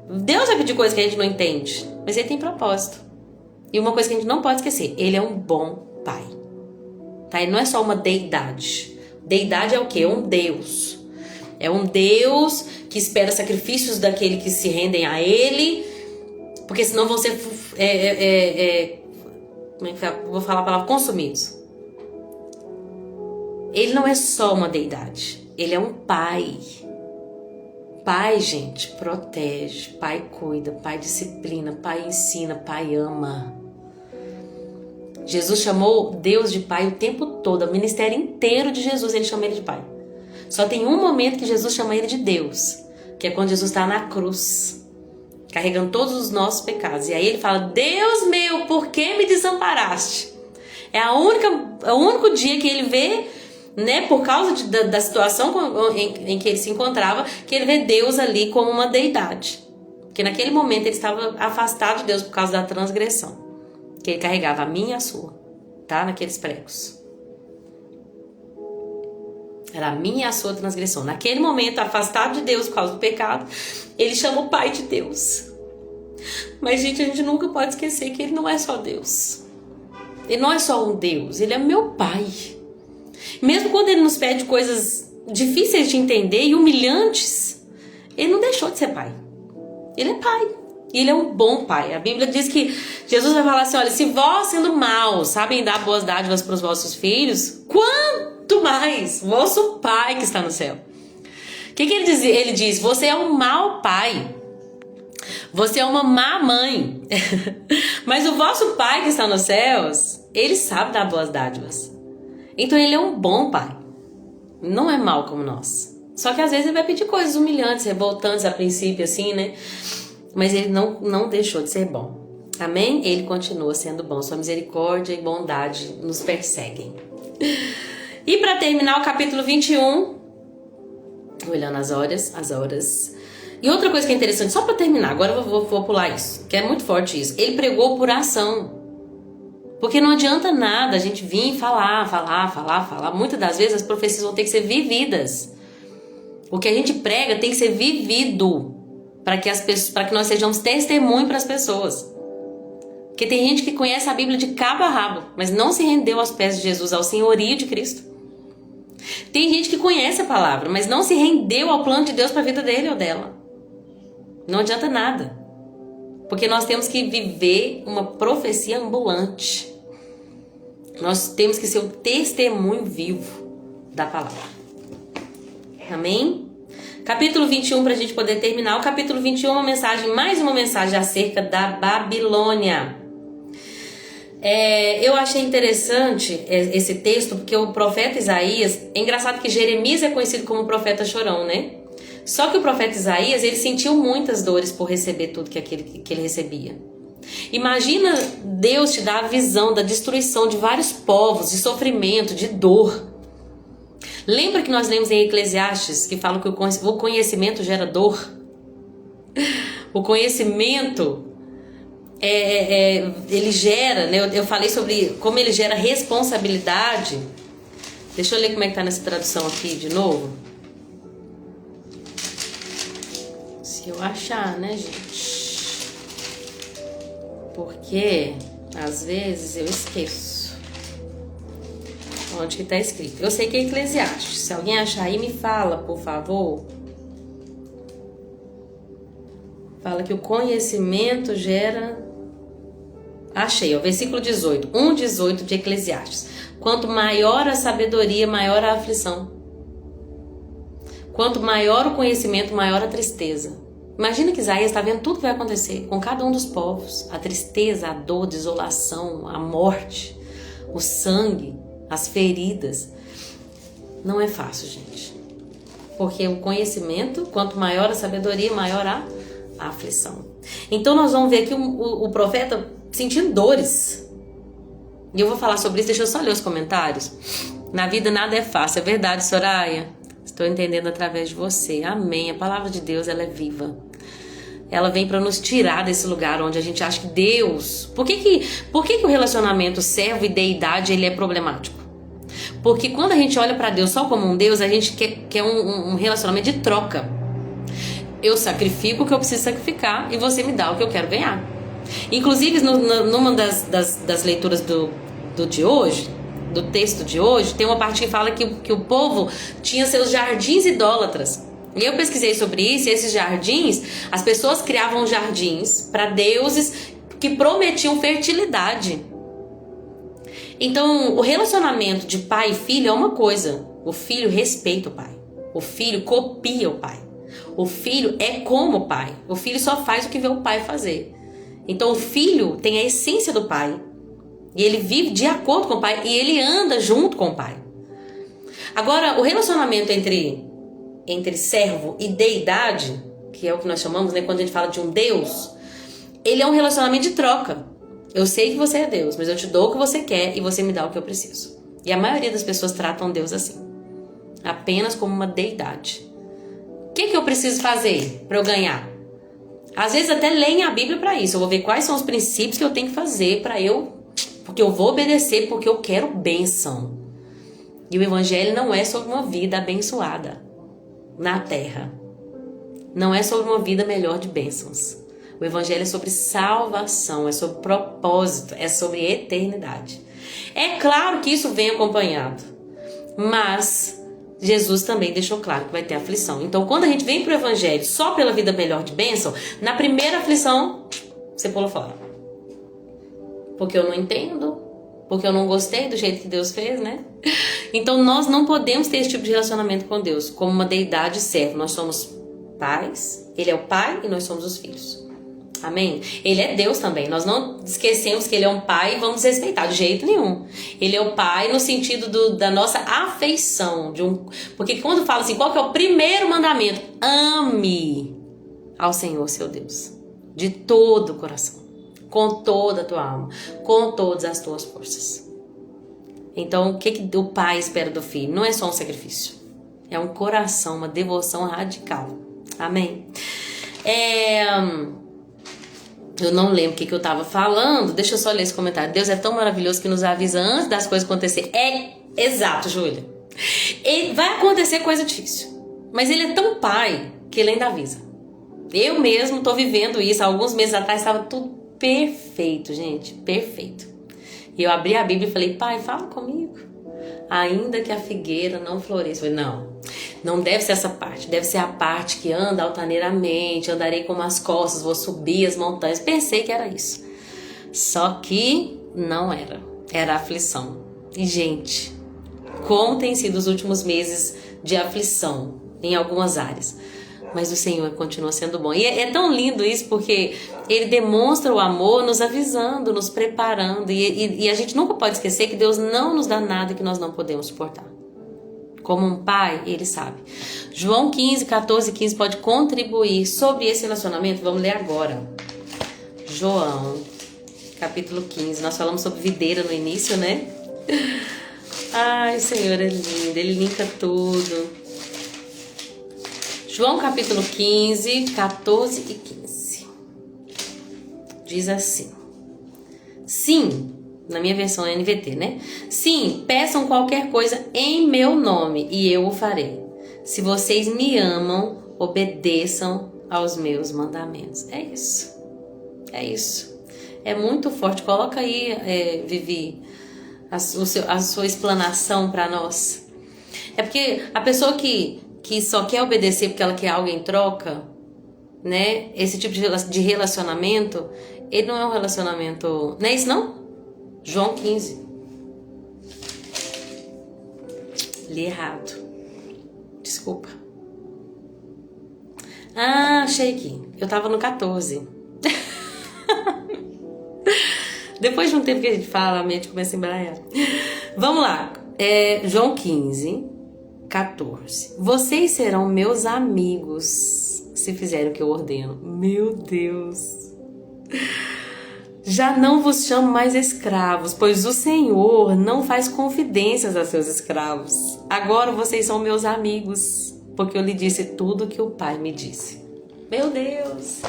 Deus vai pedir coisas que a gente não entende, mas ele tem propósito. E uma coisa que a gente não pode esquecer, ele é um bom pai. Tá? Ele não é só uma deidade. Deidade é o quê? É um Deus. É um Deus que espera sacrifícios daquele que se rendem a ele, porque senão vão ser como é que vou falar a palavra? Consumidos. Ele não é só uma deidade. Ele é um pai. Pai, gente, protege. Pai cuida. Pai disciplina. Pai ensina. Pai ama. Jesus chamou Deus de pai o tempo todo. O ministério inteiro de Jesus, ele chama ele de pai. Só tem um momento que Jesus chama ele de Deus, que é quando Jesus está na cruz, carregando todos os nossos pecados. E aí ele fala: Deus meu, por que me desamparaste? É o único dia que ele vê, né, por causa da situação em que ele se encontrava, que ele vê Deus ali como uma deidade. Porque naquele momento ele estava afastado de Deus por causa da transgressão, que ele carregava a minha e a sua, tá? Naqueles pregos. Era a minha e a sua transgressão. Naquele momento, afastado de Deus por causa do pecado, ele chama o Pai de Deus. Mas, gente, a gente nunca pode esquecer que ele não é só Deus. Ele não é só um Deus, ele é meu Pai. Mesmo quando ele nos pede coisas difíceis de entender e humilhantes, ele não deixou de ser Pai. Ele é Pai. E ele é um bom Pai. A Bíblia diz que Jesus vai falar assim: olha, se vós, sendo maus, sabem dar boas dádivas para os vossos filhos, quanto mais vosso Pai que está no céu. O que ele diz? Ele diz: você é um mau pai. Você é uma má mãe. Mas o vosso Pai que está nos céus, ele sabe dar boas dádivas. Então ele é um bom Pai. Não é mau como nós. Só que às vezes ele vai pedir coisas humilhantes, revoltantes a princípio, assim, né? Mas ele não deixou de ser bom. Amém? Ele continua sendo bom. Sua misericórdia e bondade nos perseguem. E para terminar o capítulo 21, olhando as horas. E outra coisa que é interessante, só para terminar, agora eu vou pular isso, que é muito forte isso. Ele pregou por ação. Porque não adianta nada a gente vir falar. Muitas das vezes as profecias vão ter que ser vividas. O que a gente prega tem que ser vivido para que nós sejamos testemunho para as pessoas. Porque tem gente que conhece a Bíblia de cabo a rabo, mas não se rendeu aos pés de Jesus, ao senhorio de Cristo. Tem gente que conhece a palavra, mas não se rendeu ao plano de Deus para a vida dele ou dela. Não adianta nada. Porque nós temos que viver uma profecia ambulante. Nós temos que ser o testemunho vivo da palavra. Amém? Capítulo 21, para a gente poder terminar. O capítulo 21 é mais uma mensagem acerca da Babilônia. Eu achei interessante esse texto, porque o profeta Isaías... É engraçado que Jeremias é conhecido como profeta chorão, né? Só que o profeta Isaías, ele sentiu muitas dores por receber tudo que ele recebia. Imagina Deus te dar a visão da destruição de vários povos, de sofrimento, de dor. Lembra que nós lemos em Eclesiastes que fala que o conhecimento gera dor? O conhecimento, ele gera, né? Eu falei sobre como ele gera responsabilidade. Deixa eu ler como é que tá nessa tradução aqui de novo. Se eu achar, né, gente? Porque às vezes eu esqueço onde que tá escrito. Eu sei que é Eclesiastes. Se alguém achar aí, me fala, por favor. Fala que o conhecimento gera... Achei, ó, versículo 18. 1:18 de Eclesiastes. Quanto maior a sabedoria, maior a aflição. Quanto maior o conhecimento, maior a tristeza. Imagina que Isaías está vendo tudo que vai acontecer com cada um dos povos. A tristeza, a dor, a desolação, a morte, o sangue, as feridas. Não é fácil, gente. Porque o conhecimento, quanto maior a sabedoria, maior a aflição. Então nós vamos ver aqui o profeta sentindo dores. E eu vou falar sobre isso, deixa eu só ler os comentários. Na vida nada é fácil, é verdade, Soraya? Estou entendendo através de você. Amém. A palavra de Deus, ela é viva. Ela vem para nos tirar desse lugar onde a gente acha que Deus... Por que o relacionamento servo e deidade ele é problemático? Porque quando a gente olha para Deus só como um Deus, a gente quer um relacionamento de troca. Eu sacrifico o que eu preciso sacrificar e você me dá o que eu quero ganhar. Inclusive, numa das leituras de hoje, do texto de hoje, tem uma parte que fala que o povo tinha seus jardins idólatras. E eu pesquisei sobre isso, e esses jardins, as pessoas criavam jardins para deuses que prometiam fertilidade. Então, o relacionamento de pai e filho é uma coisa. O filho respeita o pai. O filho copia o pai. O filho é como o pai. O filho só faz o que vê o pai fazer. Então, o filho tem a essência do pai. E ele vive de acordo com o pai. E ele anda junto com o pai. Agora, o relacionamento entre servo e deidade, que é o que nós chamamos, né, quando a gente fala de um Deus, ele é um relacionamento de troca. Eu sei que você é Deus, mas eu te dou o que você quer e você me dá o que eu preciso. E a maioria das pessoas tratam Deus assim, apenas como uma deidade. O que eu preciso fazer para eu ganhar? Às vezes até leem a Bíblia para isso. Eu vou ver quais são os princípios que eu tenho que fazer porque eu vou obedecer, porque eu quero bênção. E o Evangelho não é sobre uma vida abençoada na terra. Não é sobre uma vida melhor de bênçãos. O Evangelho é sobre salvação, é sobre propósito, é sobre eternidade. É claro que isso vem acompanhado, mas Jesus também deixou claro que vai ter aflição. Então, quando a gente vem para o Evangelho só pela vida melhor de bênção, na primeira aflição, você pula fora. Porque eu não entendo, porque eu não gostei do jeito que Deus fez, né? Então, nós não podemos ter esse tipo de relacionamento com Deus, como uma deidade serva. Nós somos pais, Ele é o pai e nós somos os filhos. Amém? Ele é Deus também. Nós não esquecemos que Ele é um pai e vamos respeitar de jeito nenhum. Ele é o pai no sentido da nossa afeição. Porque quando fala assim, qual que é o primeiro mandamento? Ame ao Senhor, seu Deus. De todo o coração. Com toda a tua alma. Com todas as tuas forças. Então, o que o pai espera do filho? Não é só um sacrifício. É um coração, uma devoção radical. Amém? Eu não lembro o que eu estava falando. Deixa eu só ler esse comentário. Deus é tão maravilhoso que nos avisa antes das coisas acontecerem. Exato, Júlia. Vai acontecer coisa difícil. Mas Ele é tão pai que Ele ainda avisa. Eu mesmo estou vivendo isso. Há alguns meses atrás estava tudo perfeito, gente. Perfeito. E eu abri a Bíblia e falei, pai, fala comigo. Ainda que a figueira não floresça. Eu falei, não deve ser essa parte. Deve ser a parte que anda altaneiramente. Andarei com as costas, vou subir as montanhas. Pensei que era isso. Só que não era. Era aflição. E, gente, como tem sido os últimos meses de aflição em algumas áreas. Mas o Senhor continua sendo bom. E é tão lindo isso, porque Ele demonstra o amor nos avisando, nos preparando. E a gente nunca pode esquecer que Deus não nos dá nada que nós não podemos suportar. Como um pai, Ele sabe. João 15, 14 e 15 pode contribuir sobre esse relacionamento. Vamos ler agora. João, capítulo 15. Nós falamos sobre videira no início, né? Ai, o Senhor é lindo. Ele linka tudo. João capítulo 15, 14 e 15. Diz assim. Sim, na minha versão NVT, né? Sim, peçam qualquer coisa em meu nome e eu o farei. Se vocês me amam, obedeçam aos meus mandamentos. É isso. É isso. É muito forte. Coloca aí, Vivi, a sua explanação para nós. É porque a pessoa que só quer obedecer porque ela quer algo em troca, né? Esse tipo de relacionamento, ele não é um relacionamento... Não é isso, não? João 15. Li errado. Desculpa. Achei aqui. Eu tava no 14. Depois de um tempo que a gente fala, a mente começa a embaralhar. Vamos lá. João 15... 14. Vocês serão meus amigos se fizerem o que eu ordeno. Meu Deus! Já não vos chamo mais escravos, pois o Senhor não faz confidências a seus escravos. Agora vocês são meus amigos, porque eu lhe disse tudo o que o Pai me disse. Meu Deus!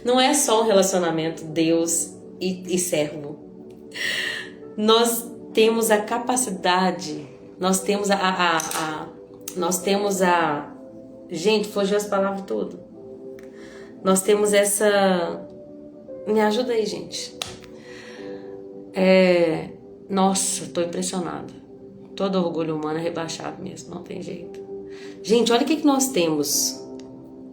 Não é só um relacionamento Deus e servo. Nós temos a capacidade, nós temos gente, fugiu as palavras tudo. Nós temos essa... Me ajuda aí, gente. Nossa, tô impressionada. Todo orgulho humano é rebaixado mesmo, não tem jeito. Gente, olha o que nós temos.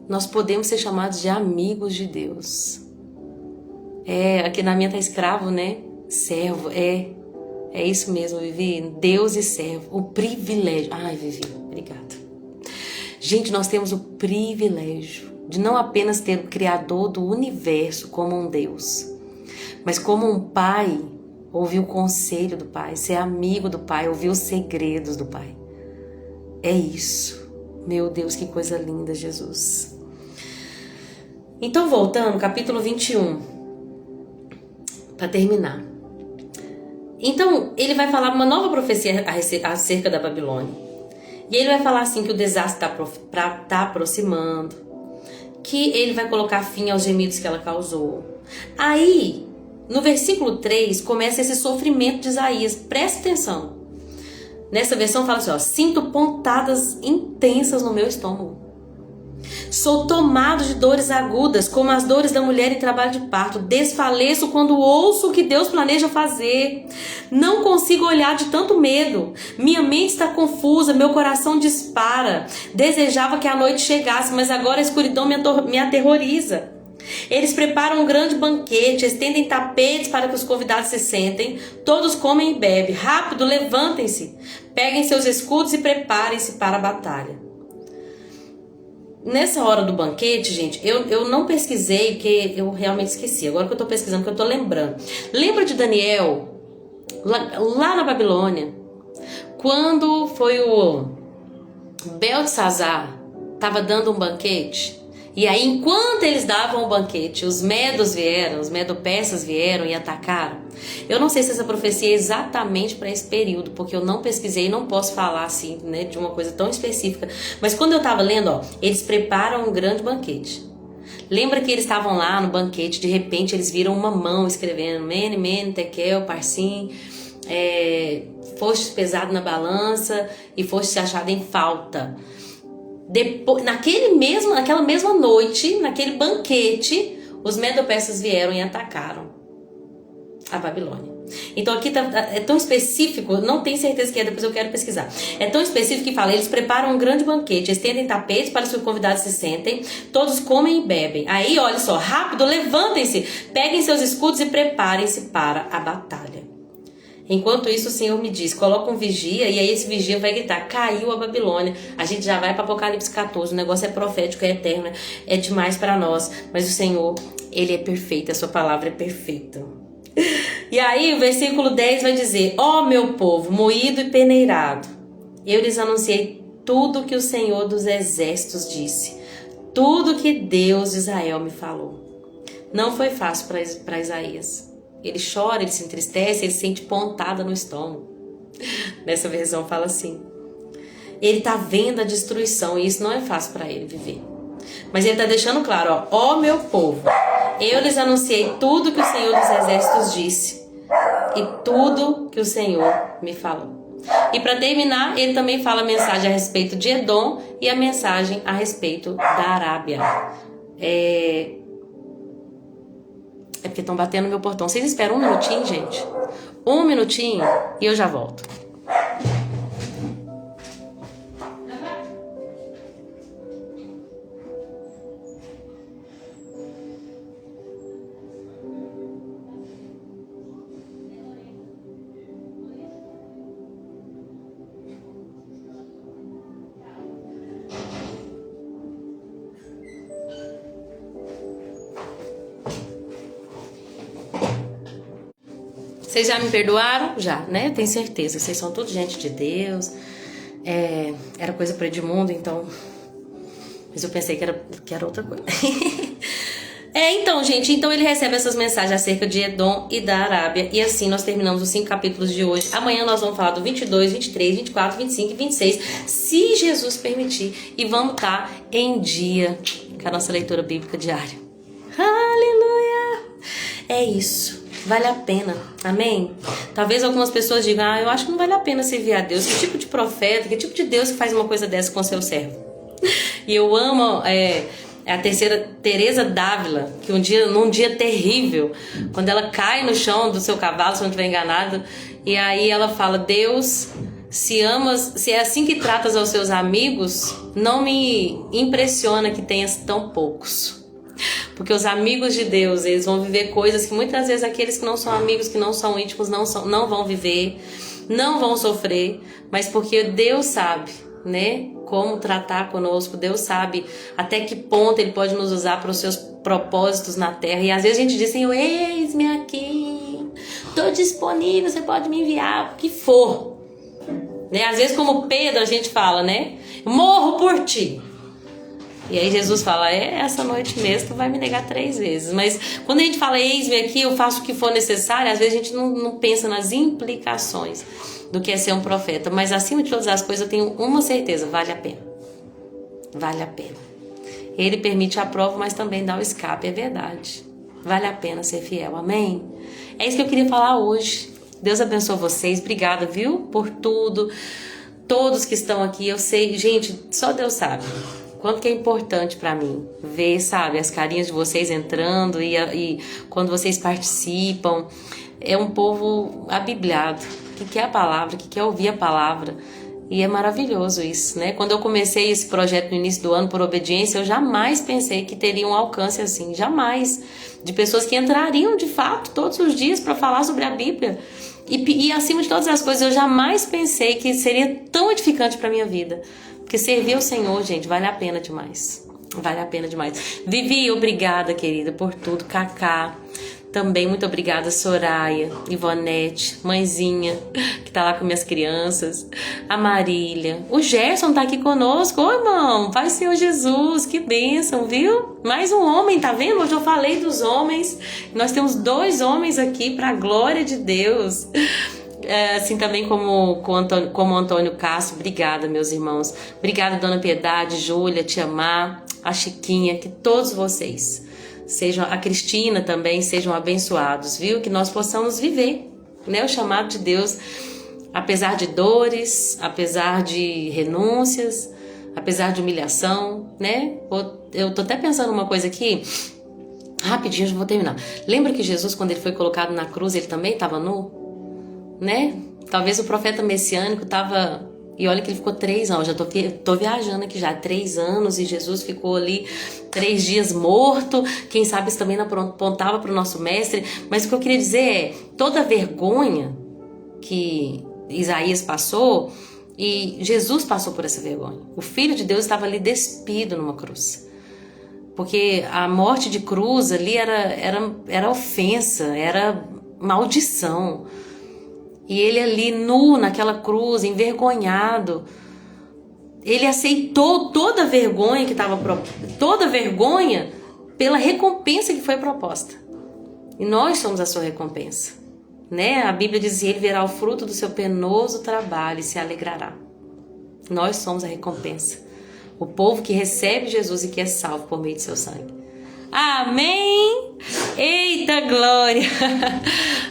Nós podemos ser chamados de amigos de Deus. Aqui na minha tá escravo, né? Servo, é isso mesmo, Vivi. Deus e servo, o privilégio. Ai, Vivi, obrigada. Gente, nós temos o privilégio de não apenas ter o Criador do universo como um Deus, mas como um pai, ouvir o conselho do pai, ser amigo do pai, ouvir os segredos do pai. É isso. Meu Deus, que coisa linda, Jesus. Então, voltando, capítulo 21, para terminar. Então, ele vai falar uma nova profecia acerca da Babilônia. E ele vai falar assim que o desastre tá aproximando, que ele vai colocar fim aos gemidos que ela causou. Aí, no versículo 3, começa esse sofrimento de Isaías. Presta atenção. Nessa versão fala assim, ó: sinto pontadas intensas no meu estômago. Sou tomado de dores agudas, como as dores da mulher em trabalho de parto. Desfaleço quando ouço o que Deus planeja fazer. Não consigo olhar de tanto medo. Minha mente está confusa, meu coração dispara. Desejava que a noite chegasse, mas agora a escuridão me aterroriza. Eles preparam um grande banquete, estendem tapetes para que os convidados se sentem. Todos comem e bebem. Rápido, levantem-se. Peguem seus escudos e preparem-se para a batalha. Nessa hora do banquete, gente, eu não pesquisei, porque eu realmente esqueci. Agora que eu tô pesquisando, que eu tô lembrando. Lembra de Daniel, lá na Babilônia, quando foi o Beltesazar, tava dando um banquete? E aí, enquanto eles davam o banquete, os medo-persas vieram e atacaram. Eu não sei se essa profecia é exatamente para esse período, porque eu não pesquisei e não posso falar assim, né, de uma coisa tão específica. Mas quando eu estava lendo, ó, eles preparam um grande banquete. Lembra que eles estavam lá no banquete, de repente eles viram uma mão escrevendo Mene, Mene, Tekel, Parsim, foste pesado na balança e foste achado em falta. Depois, naquela mesma noite, naquele banquete, os medo-persas vieram e atacaram a Babilônia. Então aqui é tão específico, não tenho certeza que depois eu quero pesquisar. É tão específico que fala, eles preparam um grande banquete, estendem tapetes para que os convidados se sentem, todos comem e bebem. Aí, olha só, rápido, levantem-se, peguem seus escudos e preparem-se para a batalha. Enquanto isso, o Senhor me diz, coloca um vigia, e aí esse vigia vai gritar, caiu a Babilônia. A gente já vai para Apocalipse 14, o negócio é profético, é eterno, é demais para nós. Mas o Senhor, Ele é perfeito, a sua palavra é perfeita. E aí o versículo 10 vai dizer, ó meu povo, moído e peneirado, eu lhes anunciei tudo que o Senhor dos exércitos disse, tudo que Deus de Israel me falou. Não foi fácil para Isaías. Ele chora, ele se entristece, ele sente pontada no estômago. Nessa versão fala assim. Ele está vendo a destruição e isso não é fácil para ele viver. Mas ele está deixando claro, ó meu povo, eu lhes anunciei tudo que o Senhor dos exércitos disse e tudo que o Senhor me falou. E para terminar, ele também fala a mensagem a respeito de Edom e a mensagem a respeito da Arábia. É porque estão batendo no meu portão. Vocês esperam um minutinho, gente? Um minutinho e eu já volto. Vocês já me perdoaram? Já, né? Eu tenho certeza. Vocês são tudo gente de Deus. era coisa para Edmundo, então... Mas eu pensei que era outra coisa. Então, gente, então ele recebe essas mensagens acerca de Edom e da Arábia. E assim nós terminamos os 5 capítulos de hoje. Amanhã nós vamos falar do 22, 23, 24, 25 e 26, se Jesus permitir. E vamos estar em dia com a nossa leitura bíblica diária. Aleluia! É isso. Vale a pena. Amém? Talvez algumas pessoas digam, eu acho que não vale a pena servir a Deus. Que tipo de profeta, que tipo de Deus que faz uma coisa dessa com seu servo? E eu amo... a terceira Teresa d'Ávila, que num dia terrível, quando ela cai no chão do seu cavalo, se eu não estiver enganado, e aí ela fala, Deus, se é assim que tratas aos seus amigos, não me impressiona que tenhas tão poucos. Porque os amigos de Deus, eles vão viver coisas que muitas vezes aqueles que não são amigos, que não são íntimos, não vão viver, não vão sofrer, mas porque Deus sabe, né? Como tratar conosco, Deus sabe até que ponto Ele pode nos usar para os seus propósitos na terra. E às vezes a gente diz, Senhor, eis-me aqui, estou disponível, você pode me enviar, o que for, né? Às vezes como Pedro a gente fala, né? Morro por ti. E aí Jesus fala, essa noite mesmo tu vai me negar 3 vezes. Mas quando a gente fala, eis-me aqui, eu faço o que for necessário, às vezes a gente não pensa nas implicações do que é ser um profeta. Mas acima de todas as coisas eu tenho uma certeza, vale a pena. Vale a pena. Ele permite a prova, mas também dá o escape, é verdade. Vale a pena ser fiel, amém? É isso que eu queria falar hoje. Deus abençoe vocês, obrigada, viu? Por tudo, todos que estão aqui, eu sei, gente, só Deus sabe quanto que é importante pra mim ver, sabe, as carinhas de vocês entrando e quando vocês participam. É um povo abibliado, que quer a palavra, que quer ouvir a palavra. E é maravilhoso isso, né? Quando eu comecei esse projeto no início do ano por obediência, eu jamais pensei que teria um alcance assim, jamais. De pessoas que entrariam de fato todos os dias para falar sobre a Bíblia. E acima de todas as coisas, eu jamais pensei que seria tão edificante para minha vida. Porque servir ao Senhor, gente, vale a pena demais. Vale a pena demais. Vivi, obrigada, querida, por tudo. Cacá, também muito obrigada. Soraya, Ivonete, mãezinha, que tá lá com minhas crianças. A Marília. O Gerson tá aqui conosco. Ô, irmão, Pai Senhor Jesus, que bênção, viu? Mais um homem, tá vendo? Hoje eu falei dos homens. Nós temos 2 homens aqui pra glória de Deus. Assim também como o Antônio Castro. Obrigada, meus irmãos. Obrigada, Dona Piedade, Júlia, Tia Má, a Chiquinha, que todos vocês sejam, a Cristina também, sejam abençoados, viu? Que nós possamos viver, né? O chamado de Deus, apesar de dores, apesar de renúncias, apesar de humilhação, né? Eu tô até pensando uma coisa aqui, rapidinho, já vou terminar. Lembra que Jesus, quando ele foi colocado na cruz, ele também estava nu? Né? Talvez o profeta messiânico estava... E olha que ele ficou 3 anos, já tô viajando aqui já, 3 anos, e Jesus ficou ali 3 dias morto. Quem sabe isso também não apontava para o nosso mestre. Mas o que eu queria dizer é, toda a vergonha que Isaías passou, e Jesus passou por essa vergonha. O Filho de Deus estava ali despido numa cruz. Porque a morte de cruz ali era ofensa, era maldição. E ele ali nu naquela cruz, envergonhado, ele aceitou toda a vergonha que estava toda a vergonha pela recompensa que foi proposta. E nós somos a sua recompensa, né? A Bíblia diz que ele verá o fruto do seu penoso trabalho e se alegrará. Nós somos a recompensa. O povo que recebe Jesus e que é salvo por meio de seu sangue. Amém? Eita glória!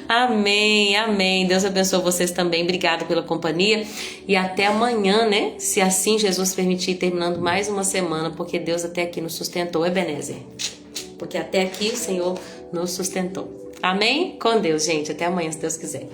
Amém, amém. Deus abençoe vocês também. Obrigada pela companhia. E até amanhã, né? Se assim Jesus permitir, terminando mais uma semana, porque Deus até aqui nos sustentou, Ebenezer. Porque até aqui o Senhor nos sustentou. Amém? Com Deus, gente. Até amanhã, se Deus quiser.